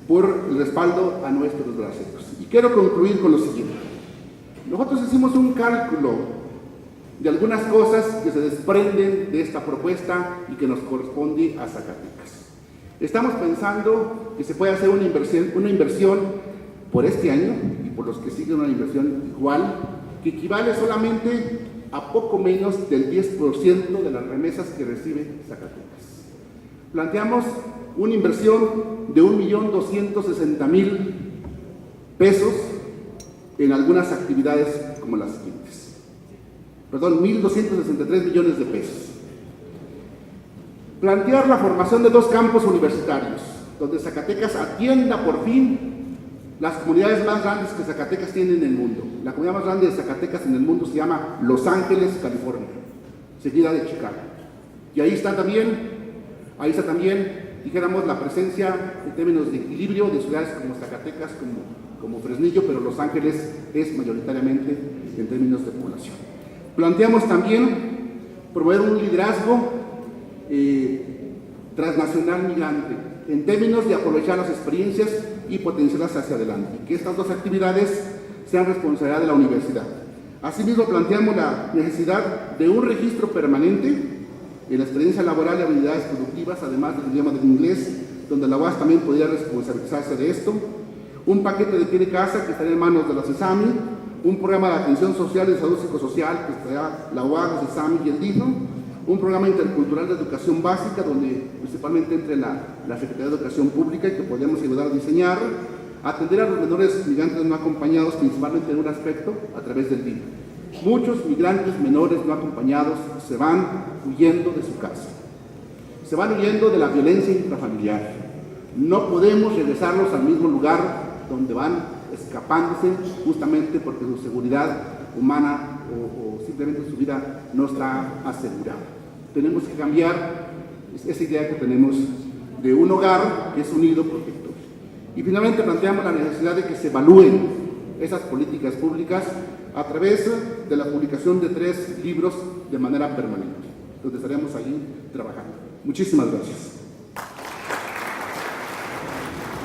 por el respaldo a nuestros braceros. Y quiero concluir con lo siguiente. Nosotros hicimos un cálculo de algunas cosas que se desprenden de esta propuesta y que nos corresponde a Zacatecas. Estamos pensando que se puede hacer una inversión por este año y por los que siguen una inversión igual, que equivale solamente a poco menos del 10% de las remesas que recibe Zacatecas. Planteamos una inversión de 1.260.000 pesos en algunas actividades como las siguientes. 1.263 millones de pesos. Plantear la formación de 2 campos universitarios, donde Zacatecas atienda por fin las comunidades más grandes que Zacatecas tiene en el mundo. La comunidad más grande de Zacatecas en el mundo se llama Los Ángeles, California, seguida de Chicago. Y ahí está también, dijéramos, la presencia en términos de equilibrio de ciudades como Zacatecas, como Fresnillo, pero Los Ángeles es mayoritariamente en términos de población. Planteamos también promover un liderazgo transnacional migrante, en términos de aprovechar las experiencias y potenciarlas hacia adelante, que estas 2 actividades sean responsabilidad de la universidad. Asimismo, planteamos la necesidad de un registro permanente en la experiencia laboral y habilidades productivas, además del idioma del inglés, donde la UAS también podría responsabilizarse de esto, un paquete de pie de casa que estaría en manos de la CESAMI, un programa de atención social y salud psicosocial que estará la UAG, el SAMI y el DIFNO, un programa intercultural de educación básica donde principalmente entre la Secretaría de Educación Pública y que podemos ayudar a diseñar, atender a los menores migrantes no acompañados principalmente en un aspecto a través del DIF. Muchos migrantes menores no acompañados se van huyendo de su casa, se van huyendo de la violencia intrafamiliar. No podemos regresarlos al mismo lugar donde van escapándose justamente porque su seguridad humana o simplemente su vida no está asegurada. Tenemos que cambiar esa idea que tenemos de un hogar que es un nido protector. Y finalmente planteamos la necesidad de que se evalúen esas políticas públicas a través de la publicación de 3 libros de manera permanente, donde estaremos allí trabajando. Muchísimas gracias.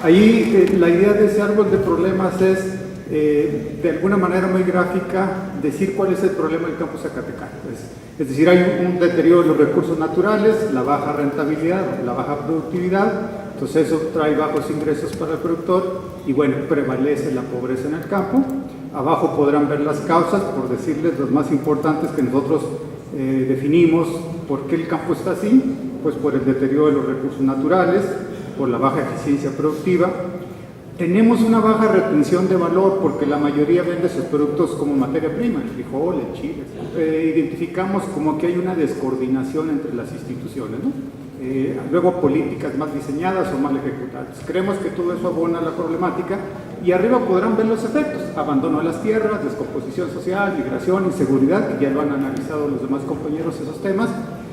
Ahí la idea de ese árbol de problemas es, de alguna manera muy gráfica, decir cuál es el problema del campo zacatecano. Es decir, hay un deterioro de los recursos naturales, la baja rentabilidad, la baja productividad, entonces eso trae bajos ingresos para el productor y bueno, prevalece la pobreza en el campo. Abajo podrán ver las causas, por decirles los más importantes que nosotros definimos. ¿Por qué el campo está así? Pues por el deterioro de los recursos naturales, por la baja eficiencia productiva. Tenemos una baja retención de valor porque la mayoría vende sus productos como materia prima, el frijol, el chile. Identificamos como que hay una descoordinación entre las instituciones, ¿no? Luego políticas mal diseñadas o mal ejecutadas. Creemos que todo eso abona la problemática y arriba podrán ver los efectos: abandono de las tierras, descomposición social, migración, inseguridad, que ya lo han analizado los demás compañeros esos temas,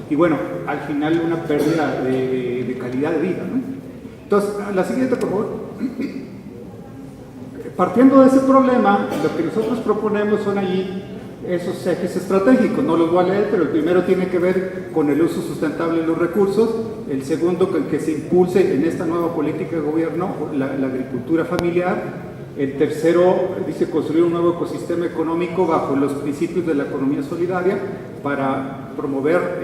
y bueno, al final una pérdida de calidad de vida, ¿no? Entonces, la siguiente, por favor. Partiendo de ese problema, lo que nosotros proponemos son allí esos ejes estratégicos. No los voy a leer, pero el primero tiene que ver con el uso sustentable de los recursos, el segundo con que se impulse en esta nueva política de gobierno la agricultura familiar, el tercero dice construir un nuevo ecosistema económico bajo los principios de la economía solidaria para promover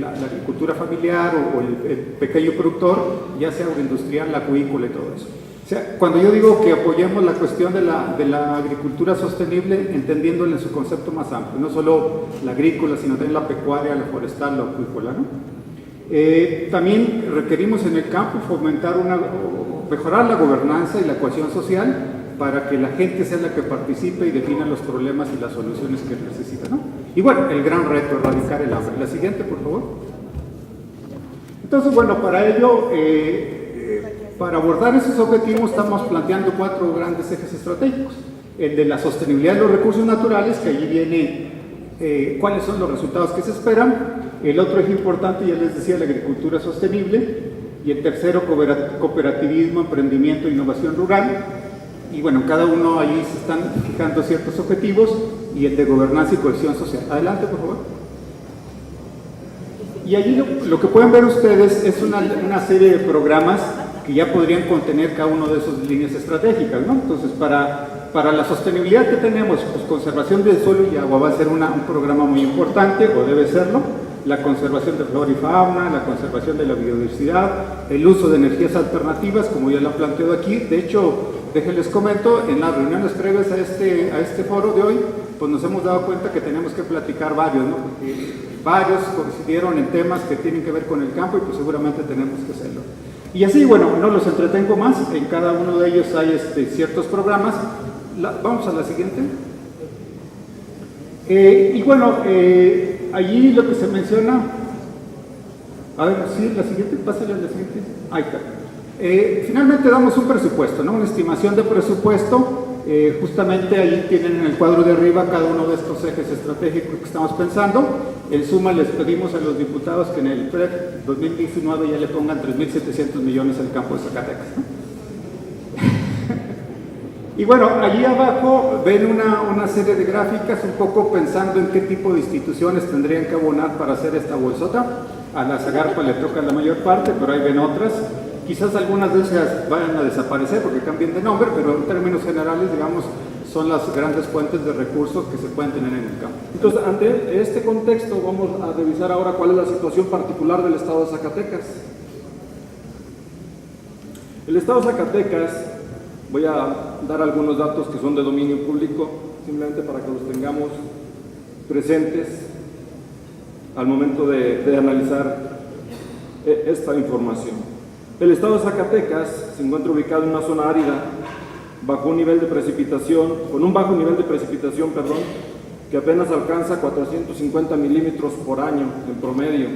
la agricultura familiar o el pequeño productor, ya sea agroindustrial, la acuícola y todo eso. O sea, cuando yo digo que apoyemos la cuestión de la agricultura sostenible, entendiéndola en su concepto más amplio, no solo la agrícola, sino también la pecuaria, la forestal, la acuícola, ¿no? También requerimos en el campo fomentar mejorar la gobernanza y la cohesión social para que la gente sea la que participe y defina los problemas y las soluciones que necesita, ¿no? Y bueno, el gran reto, erradicar el hambre. La siguiente, por favor. Entonces, bueno, para ello, para abordar esos objetivos estamos planteando 4 grandes ejes estratégicos. El de la sostenibilidad de los recursos naturales, que allí viene cuáles son los resultados que se esperan. El otro eje importante, ya les decía, la agricultura sostenible. Y el tercero, cooperativismo, emprendimiento e innovación rural. Y bueno, cada uno allí se están fijando ciertos objetivos, y el de gobernanza y cohesión social. Adelante, por favor. Y allí lo que pueden ver ustedes es una serie de programas que ya podrían contener cada uno de esas líneas estratégicas, ¿no? Entonces, para la sostenibilidad que tenemos, pues conservación del suelo y agua va a ser un programa muy importante, o debe serlo. La conservación de flora y fauna, la conservación de la biodiversidad, el uso de energías alternativas, como ya lo han planteado aquí. De hecho, déjenles comento, en las reuniones previas a este foro de hoy, pues nos hemos dado cuenta que tenemos que platicar varios, ¿no? Porque varios coincidieron en temas que tienen que ver con el campo y pues seguramente tenemos que hacerlo. Y así, bueno, no los entretengo más, en cada uno de ellos hay ciertos programas. Vamos a la siguiente. Y bueno, allí lo que se menciona, a ver, sí, la siguiente, pásale a la siguiente. Ahí está. Finalmente damos un presupuesto, ¿no? Una estimación de presupuesto. Justamente ahí tienen en el cuadro de arriba cada uno de estos ejes estratégicos que estamos pensando. En suma, les pedimos a los diputados que en el PREP 2019 ya le pongan 3.700 millones al campo de Zacatecas, ¿no? Y bueno, allí abajo ven una serie de gráficas un poco pensando en qué tipo de instituciones tendrían que abonar para hacer esta bolsota. A la Zagarpa le toca la mayor parte, pero ahí ven otras. Quizás algunas de ellas vayan a desaparecer porque cambien de nombre, pero en términos generales, digamos, son las grandes fuentes de recursos que se pueden tener en el campo. Entonces, ante este contexto, vamos a revisar ahora cuál es la situación particular del estado de Zacatecas. El estado de Zacatecas Voy a dar algunos datos que son de dominio público, simplemente para que los tengamos presentes al momento de analizar esta información. El estado de Zacatecas se encuentra ubicado en una zona árida, con un bajo nivel de precipitación, que apenas alcanza 450 milímetros por año en promedio,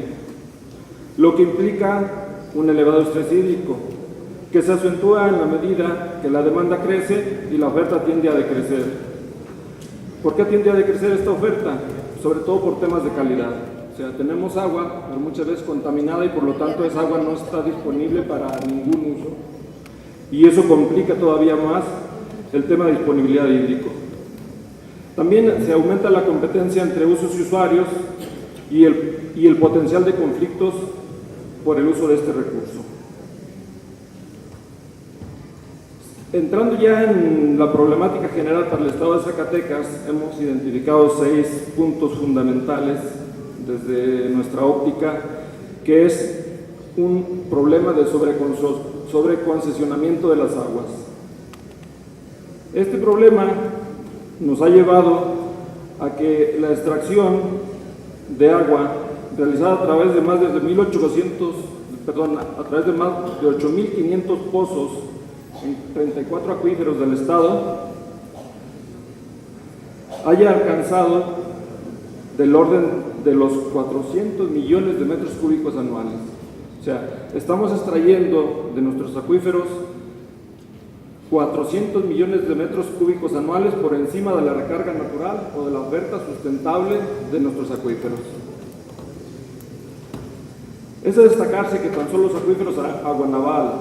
lo que implica un elevado estrés hídrico, que se acentúa en la medida que la demanda crece y la oferta tiende a decrecer. ¿Por qué tiende a decrecer esta oferta? Sobre todo por temas de calidad. O sea, tenemos agua, pero muchas veces contaminada, y por lo tanto esa agua no está disponible para ningún uso. Y eso complica todavía más el tema de disponibilidad hídrico. También se aumenta la competencia entre usos y usuarios y el potencial de conflictos por el uso de este recurso. Entrando ya en la problemática general para el estado de Zacatecas, hemos identificado 6 puntos fundamentales desde nuestra óptica, que es un problema de sobreconcesionamiento de las aguas. Este problema nos ha llevado a que la extracción de agua realizada a través de más de 8.500 pozos en 34 acuíferos del estado haya alcanzado del orden de los 400 millones de metros cúbicos anuales. O sea, estamos extrayendo de nuestros acuíferos 400 millones de metros cúbicos anuales por encima de la recarga natural o de la oferta sustentable de nuestros acuíferos. Es de destacarse que tan solo los acuíferos Aguanaval,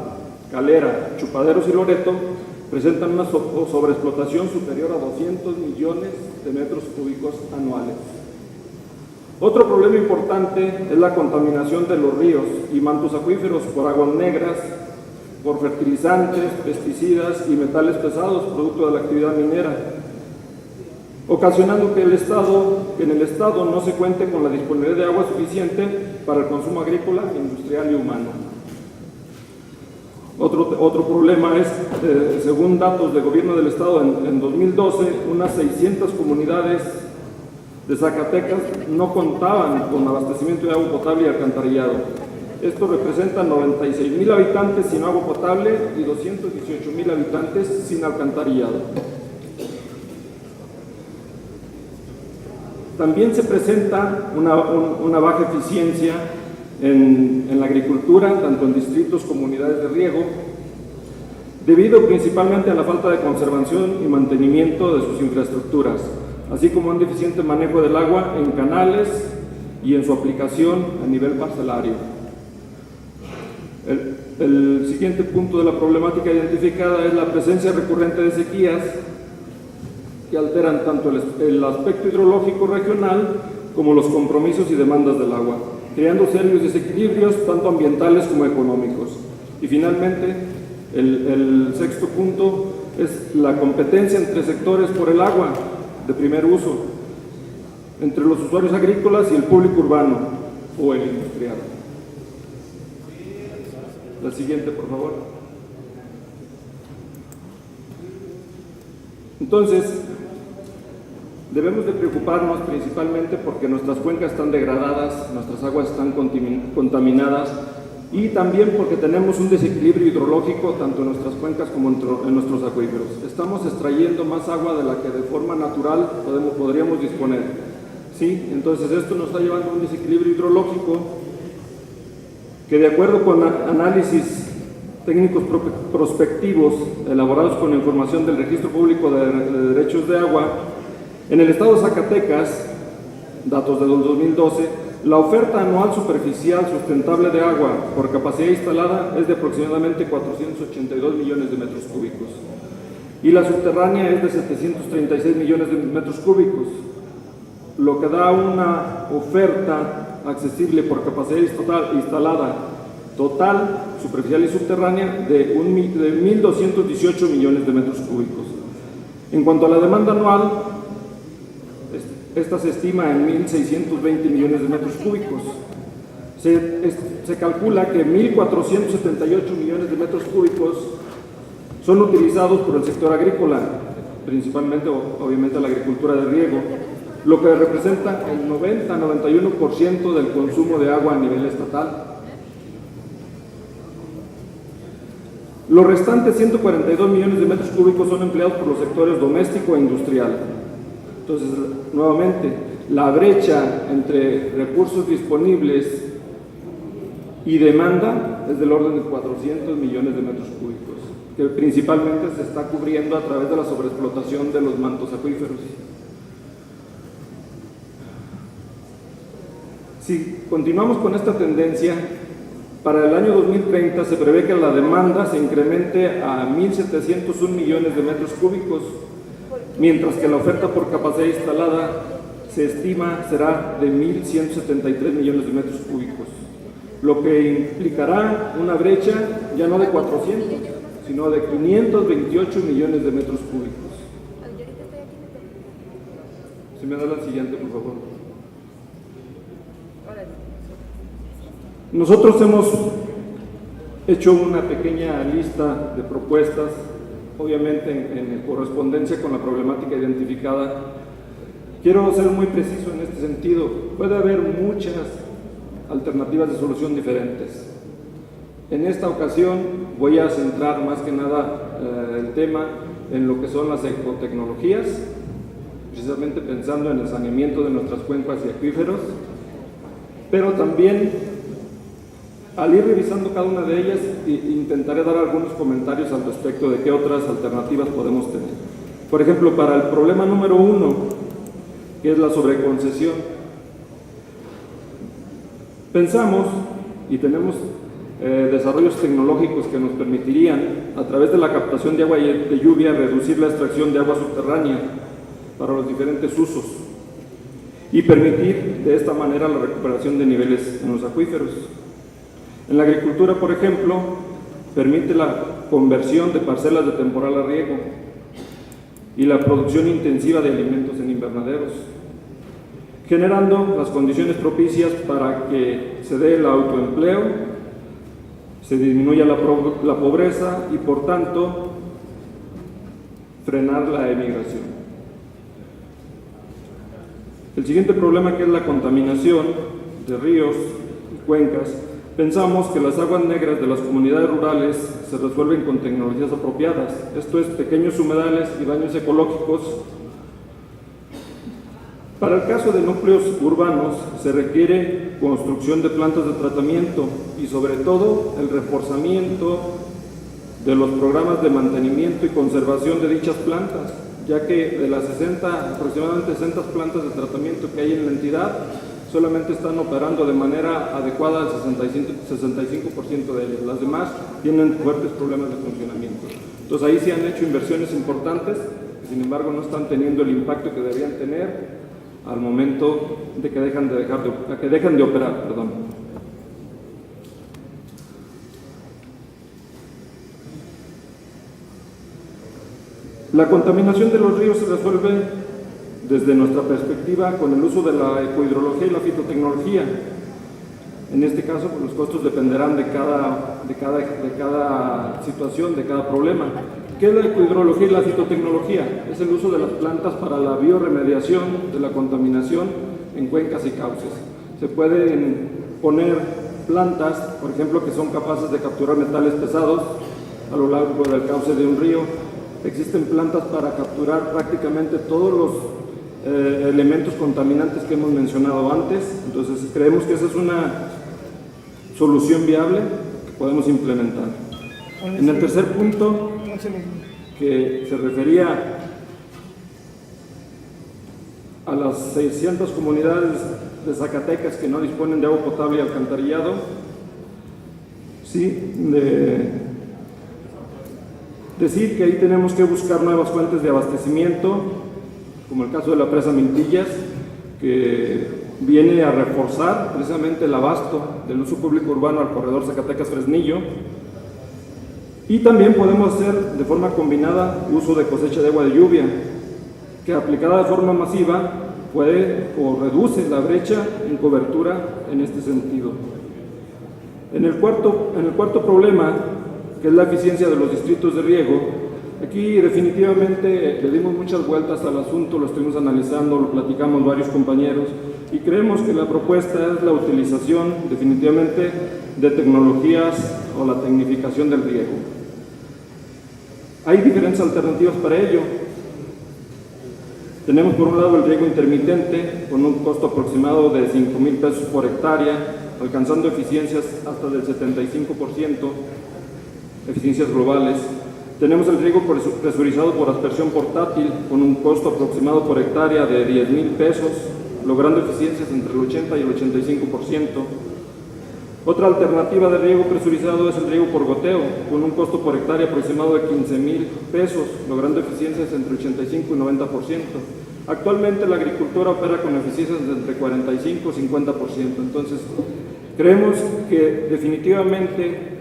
Calera, Chupaderos y Loreto presentan una sobreexplotación superior a 200 millones de metros cúbicos anuales. Otro problema importante es la contaminación de los ríos y mantos acuíferos por aguas negras, por fertilizantes, pesticidas y metales pesados producto de la actividad minera, ocasionando que en el estado no se cuente con la disponibilidad de agua suficiente para el consumo agrícola, industrial y humano. Otro problema es, según datos del gobierno del estado, en 2012, unas 600 comunidades de Zacatecas no contaban con abastecimiento de agua potable y alcantarillado. Esto representa 96,000 habitantes sin agua potable y 218,000 habitantes sin alcantarillado. También se presenta una baja eficiencia en la agricultura, tanto en distritos como unidades de riego, debido principalmente a la falta de conservación y mantenimiento de sus infraestructuras, así como un deficiente manejo del agua en canales y en su aplicación a nivel parcelario. El siguiente punto de la problemática identificada es la presencia recurrente de sequías que alteran tanto el aspecto hidrológico regional como los compromisos y demandas del agua, creando serios desequilibrios tanto ambientales como económicos. Y finalmente, el sexto punto es la competencia entre sectores por el agua de primer uso, entre los usuarios agrícolas y el público urbano o el industrial. La siguiente, por favor. Entonces, debemos de preocuparnos principalmente porque nuestras cuencas están degradadas, nuestras aguas están contaminadas, y también porque tenemos un desequilibrio hidrológico tanto en nuestras cuencas como en nuestros acuíferos. Estamos extrayendo más agua de la que de forma natural podríamos disponer. ¿Sí? Entonces esto nos está llevando a un desequilibrio hidrológico que, de acuerdo con análisis técnicos prospectivos elaborados con información del Registro Público de Derechos de Agua, en el estado de Zacatecas, datos de 2012, la oferta anual superficial sustentable de agua por capacidad instalada es de aproximadamente 482 millones de metros cúbicos y la subterránea es de 736 millones de metros cúbicos, lo que da una oferta accesible por capacidad instalada total, superficial y subterránea de 1.218 millones de metros cúbicos. En cuanto a la demanda anual, esta se estima en 1.620 millones de metros cúbicos. Se calcula que 1.478 millones de metros cúbicos son utilizados por el sector agrícola, principalmente, obviamente, la agricultura de riego, lo que representa el 90-91% del consumo de agua a nivel estatal. Los restantes 142 millones de metros cúbicos son empleados por los sectores doméstico e industrial. Entonces, nuevamente, la brecha entre recursos disponibles y demanda es del orden de 400 millones de metros cúbicos, que principalmente se está cubriendo a través de la sobreexplotación de los mantos acuíferos. Si continuamos con esta tendencia, para el año 2030 se prevé que la demanda se incremente a 1.701 millones de metros cúbicos, mientras que la oferta por capacidad instalada se estima será de 1.173 millones de metros cúbicos, lo que implicará una brecha ya no de 400, sino de 528 millones de metros cúbicos. Si me da la siguiente, por favor. Nosotros hemos hecho una pequeña lista de propuestas, obviamente en correspondencia con la problemática identificada. Quiero ser muy preciso en este sentido. Puede haber muchas alternativas de solución diferentes. En esta ocasión voy a centrar más que nada el tema en lo que son las ecotecnologías, precisamente pensando en el saneamiento de nuestras cuencas y acuíferos, pero también al ir revisando cada una de ellas intentaré dar algunos comentarios al respecto de qué otras alternativas podemos tener. Por ejemplo, para el problema número 1, que es la sobreconcesión, pensamos y tenemos desarrollos tecnológicos que nos permitirían, a través de la captación de agua de lluvia, reducir la extracción de agua subterránea para los diferentes usos y permitir de esta manera la recuperación de niveles en los acuíferos. En la agricultura, por ejemplo, permite la conversión de parcelas de temporal a riego y la producción intensiva de alimentos en invernaderos, generando las condiciones propicias para que se dé el autoempleo, se disminuya la pobreza y, por tanto, frenar la emigración. El siguiente problema, que es la contaminación de ríos y cuencas, pensamos que las aguas negras de las comunidades rurales se resuelven con tecnologías apropiadas, esto es, pequeños humedales y baños ecológicos. Para el caso de núcleos urbanos se requiere construcción de plantas de tratamiento y, sobre todo, el reforzamiento de los programas de mantenimiento y conservación de dichas plantas, ya que de las aproximadamente 60 plantas de tratamiento que hay en la entidad, solamente están operando de manera adecuada el 65% de ellas. Las demás tienen fuertes problemas de funcionamiento. Entonces ahí se han hecho inversiones importantes, que sin embargo no están teniendo el impacto que deberían tener al momento de que dejan de operar. La contaminación de los ríos se resuelve desde nuestra perspectiva con el uso de la ecohidrología y la fitotecnología. En este caso, pues, los costos dependerán de cada situación, de cada problema. ¿Qué es la ecohidrología y la fitotecnología? Es el uso de las plantas para la bioremediación de la contaminación en cuencas y cauces. Se pueden poner plantas, por ejemplo, que son capaces de capturar metales pesados a lo largo del cauce de un río. Existen plantas para capturar prácticamente todos los elementos contaminantes que hemos mencionado antes. Entonces creemos que esa es una solución viable que podemos implementar. En el tercer punto, que se refería a las 600 comunidades de Zacatecas que no disponen de agua potable y alcantarillado, sí, decir que ahí tenemos que buscar nuevas fuentes de abastecimiento, como el caso de la presa Mintillas, que viene a reforzar precisamente el abasto del uso público urbano al corredor Zacatecas-Fresnillo. Y también podemos hacer de forma combinada uso de cosecha de agua de lluvia, que aplicada de forma masiva puede o reduce la brecha en cobertura en este sentido. En el cuarto problema, que es la eficiencia de los distritos de riego. Aquí definitivamente le dimos muchas vueltas al asunto, lo estuvimos analizando, lo platicamos varios compañeros y creemos que la propuesta es la utilización definitivamente de tecnologías o la tecnificación del riego. Hay diferentes alternativas para ello. Tenemos por un lado el riego intermitente con un costo aproximado de 5,000 pesos por hectárea, alcanzando eficiencias hasta del 75%, eficiencias globales. Tenemos el riego presurizado por aspersión portátil con un costo aproximado por hectárea de 10,000 pesos, logrando eficiencias entre el 80 y el 85%. Otra alternativa de riego presurizado es el riego por goteo, con un costo por hectárea aproximado de 15,000 pesos, logrando eficiencias entre 85 y 90%. Actualmente la agricultura opera con eficiencias de entre 45 y 50%. Entonces, creemos que definitivamente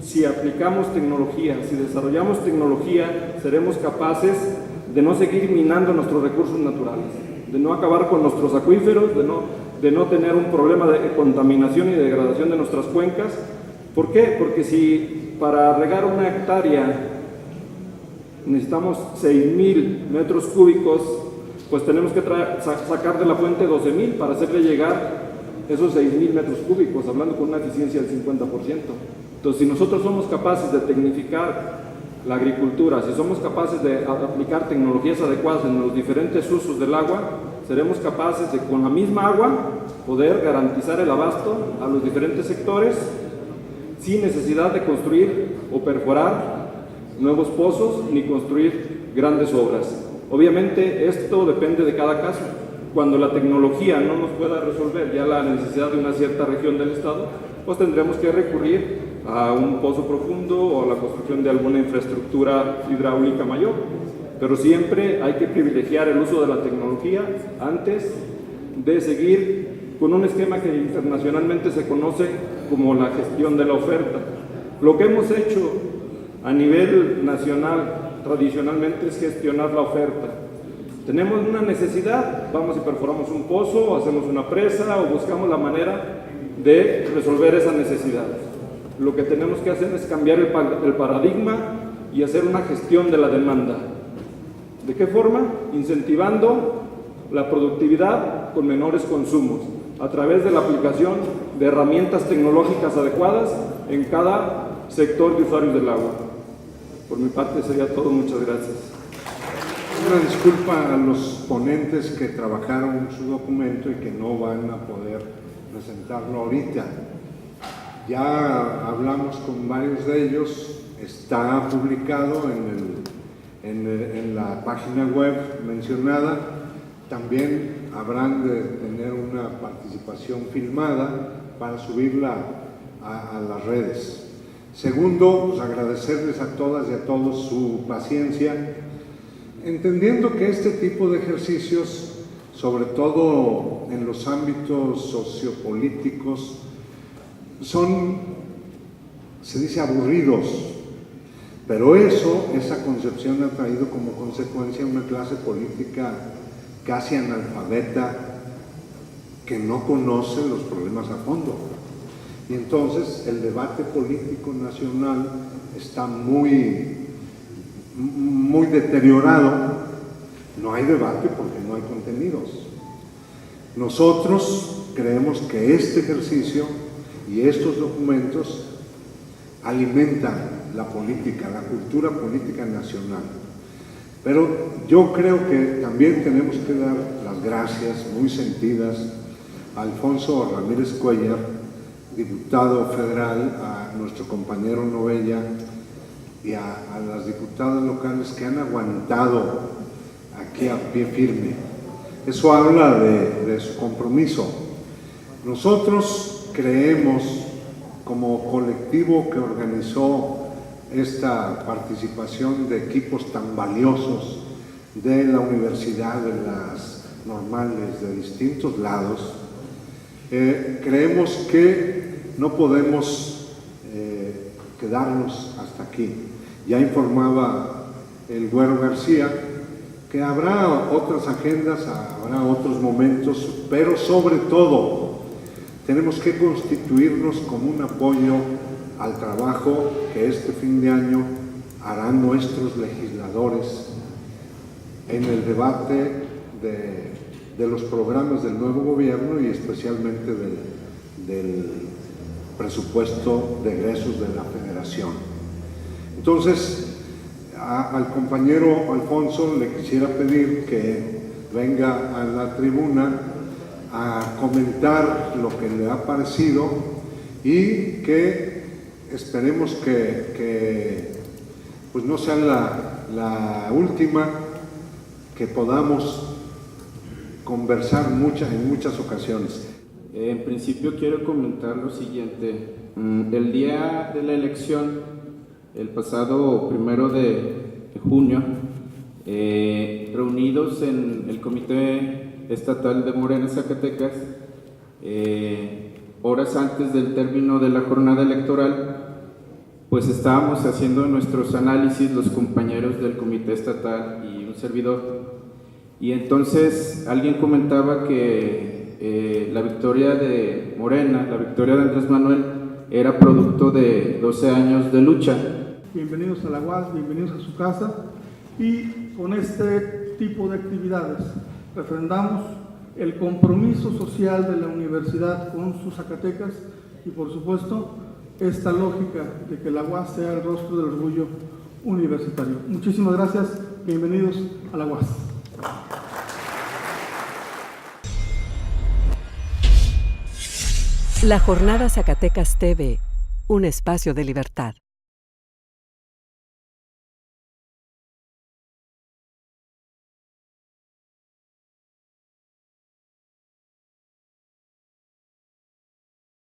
si aplicamos tecnología, si desarrollamos tecnología, seremos capaces de no seguir minando nuestros recursos naturales, de no acabar con nuestros acuíferos, de no tener un problema de contaminación y degradación de nuestras cuencas. ¿Por qué? Porque si para regar una hectárea necesitamos 6,000 metros cúbicos, pues tenemos que sacar de la fuente 12,000 para hacerle llegar esos 6,000 metros cúbicos, hablando con una eficiencia del 50%. Entonces, si nosotros somos capaces de tecnificar la agricultura, si somos capaces de aplicar tecnologías adecuadas en los diferentes usos del agua, seremos capaces de, con la misma agua, poder garantizar el abasto a los diferentes sectores sin necesidad de construir o perforar nuevos pozos ni construir grandes obras. Obviamente, esto depende de cada caso. Cuando la tecnología no nos pueda resolver ya la necesidad de una cierta región del estado, pues tendremos que recurrir a un pozo profundo o a la construcción de alguna infraestructura hidráulica mayor. Pero siempre hay que privilegiar el uso de la tecnología antes de seguir con un esquema que internacionalmente se conoce como la gestión de la oferta. Lo que hemos hecho a nivel nacional tradicionalmente es gestionar la oferta. Tenemos una necesidad, vamos y perforamos un pozo, o hacemos una presa o buscamos la manera de resolver esa necesidad. Lo que tenemos que hacer es cambiar el paradigma y hacer una gestión de la demanda. ¿De qué forma? Incentivando la productividad con menores consumos, a través de la aplicación de herramientas tecnológicas adecuadas en cada sector de usuarios del agua. Por mi parte sería todo, muchas gracias. Una disculpa a los ponentes que trabajaron su documento y que no van a poder presentarlo ahorita. Ya hablamos con varios de ellos, está publicado en la página web mencionada. También habrán de tener una participación filmada para subirla a las redes. Segundo, pues agradecerles a todas y a todos su paciencia, entendiendo que este tipo de ejercicios, sobre todo en los ámbitos sociopolíticos, son, se dice, aburridos, pero esa concepción ha traído como consecuencia una clase política casi analfabeta que no conoce los problemas a fondo. Y entonces el debate político nacional está muy deteriorado. No hay debate porque no hay contenidos. Nosotros creemos que este ejercicio y estos documentos alimentan la política, la cultura política nacional. Pero yo creo que también tenemos que dar las gracias muy sentidas a Alfonso Ramírez Cuellar, diputado federal, a nuestro compañero Novella y a las diputadas locales que han aguantado aquí a pie firme. Eso habla de su compromiso. Nosotros creemos, como colectivo que organizó esta participación de equipos tan valiosos de la universidad, de las normales de distintos lados, creemos que no podemos quedarnos hasta aquí. Ya informaba el Güero García que habrá otras agendas, habrá otros momentos, pero sobre todo tenemos que constituirnos como un apoyo al trabajo que este fin de año harán nuestros legisladores en el debate de los programas del nuevo gobierno y especialmente del presupuesto de egresos de la Federación. Entonces, al compañero Alfonso le quisiera pedir que venga a la tribuna a comentar lo que le ha parecido y que esperemos que pues no sea la última, que podamos conversar en muchas ocasiones. En principio quiero comentar lo siguiente. El día de la elección, el pasado 1 de junio, reunidos en el Comité Estatal de Morena Zacatecas, horas antes del término de la jornada electoral, pues estábamos haciendo nuestros análisis los compañeros del Comité Estatal y un servidor. Y entonces alguien comentaba que la victoria de Morena, la victoria de Andrés Manuel, era producto de 12 años de lucha. Bienvenidos a la UAS, bienvenidos a su casa, y con este tipo de actividades refrendamos el compromiso social de la universidad con sus Zacatecas y, por supuesto, esta lógica de que la UAS sea el rostro del orgullo universitario. Muchísimas gracias, bienvenidos a la UAS. La Jornada Zacatecas TV, un espacio de libertad.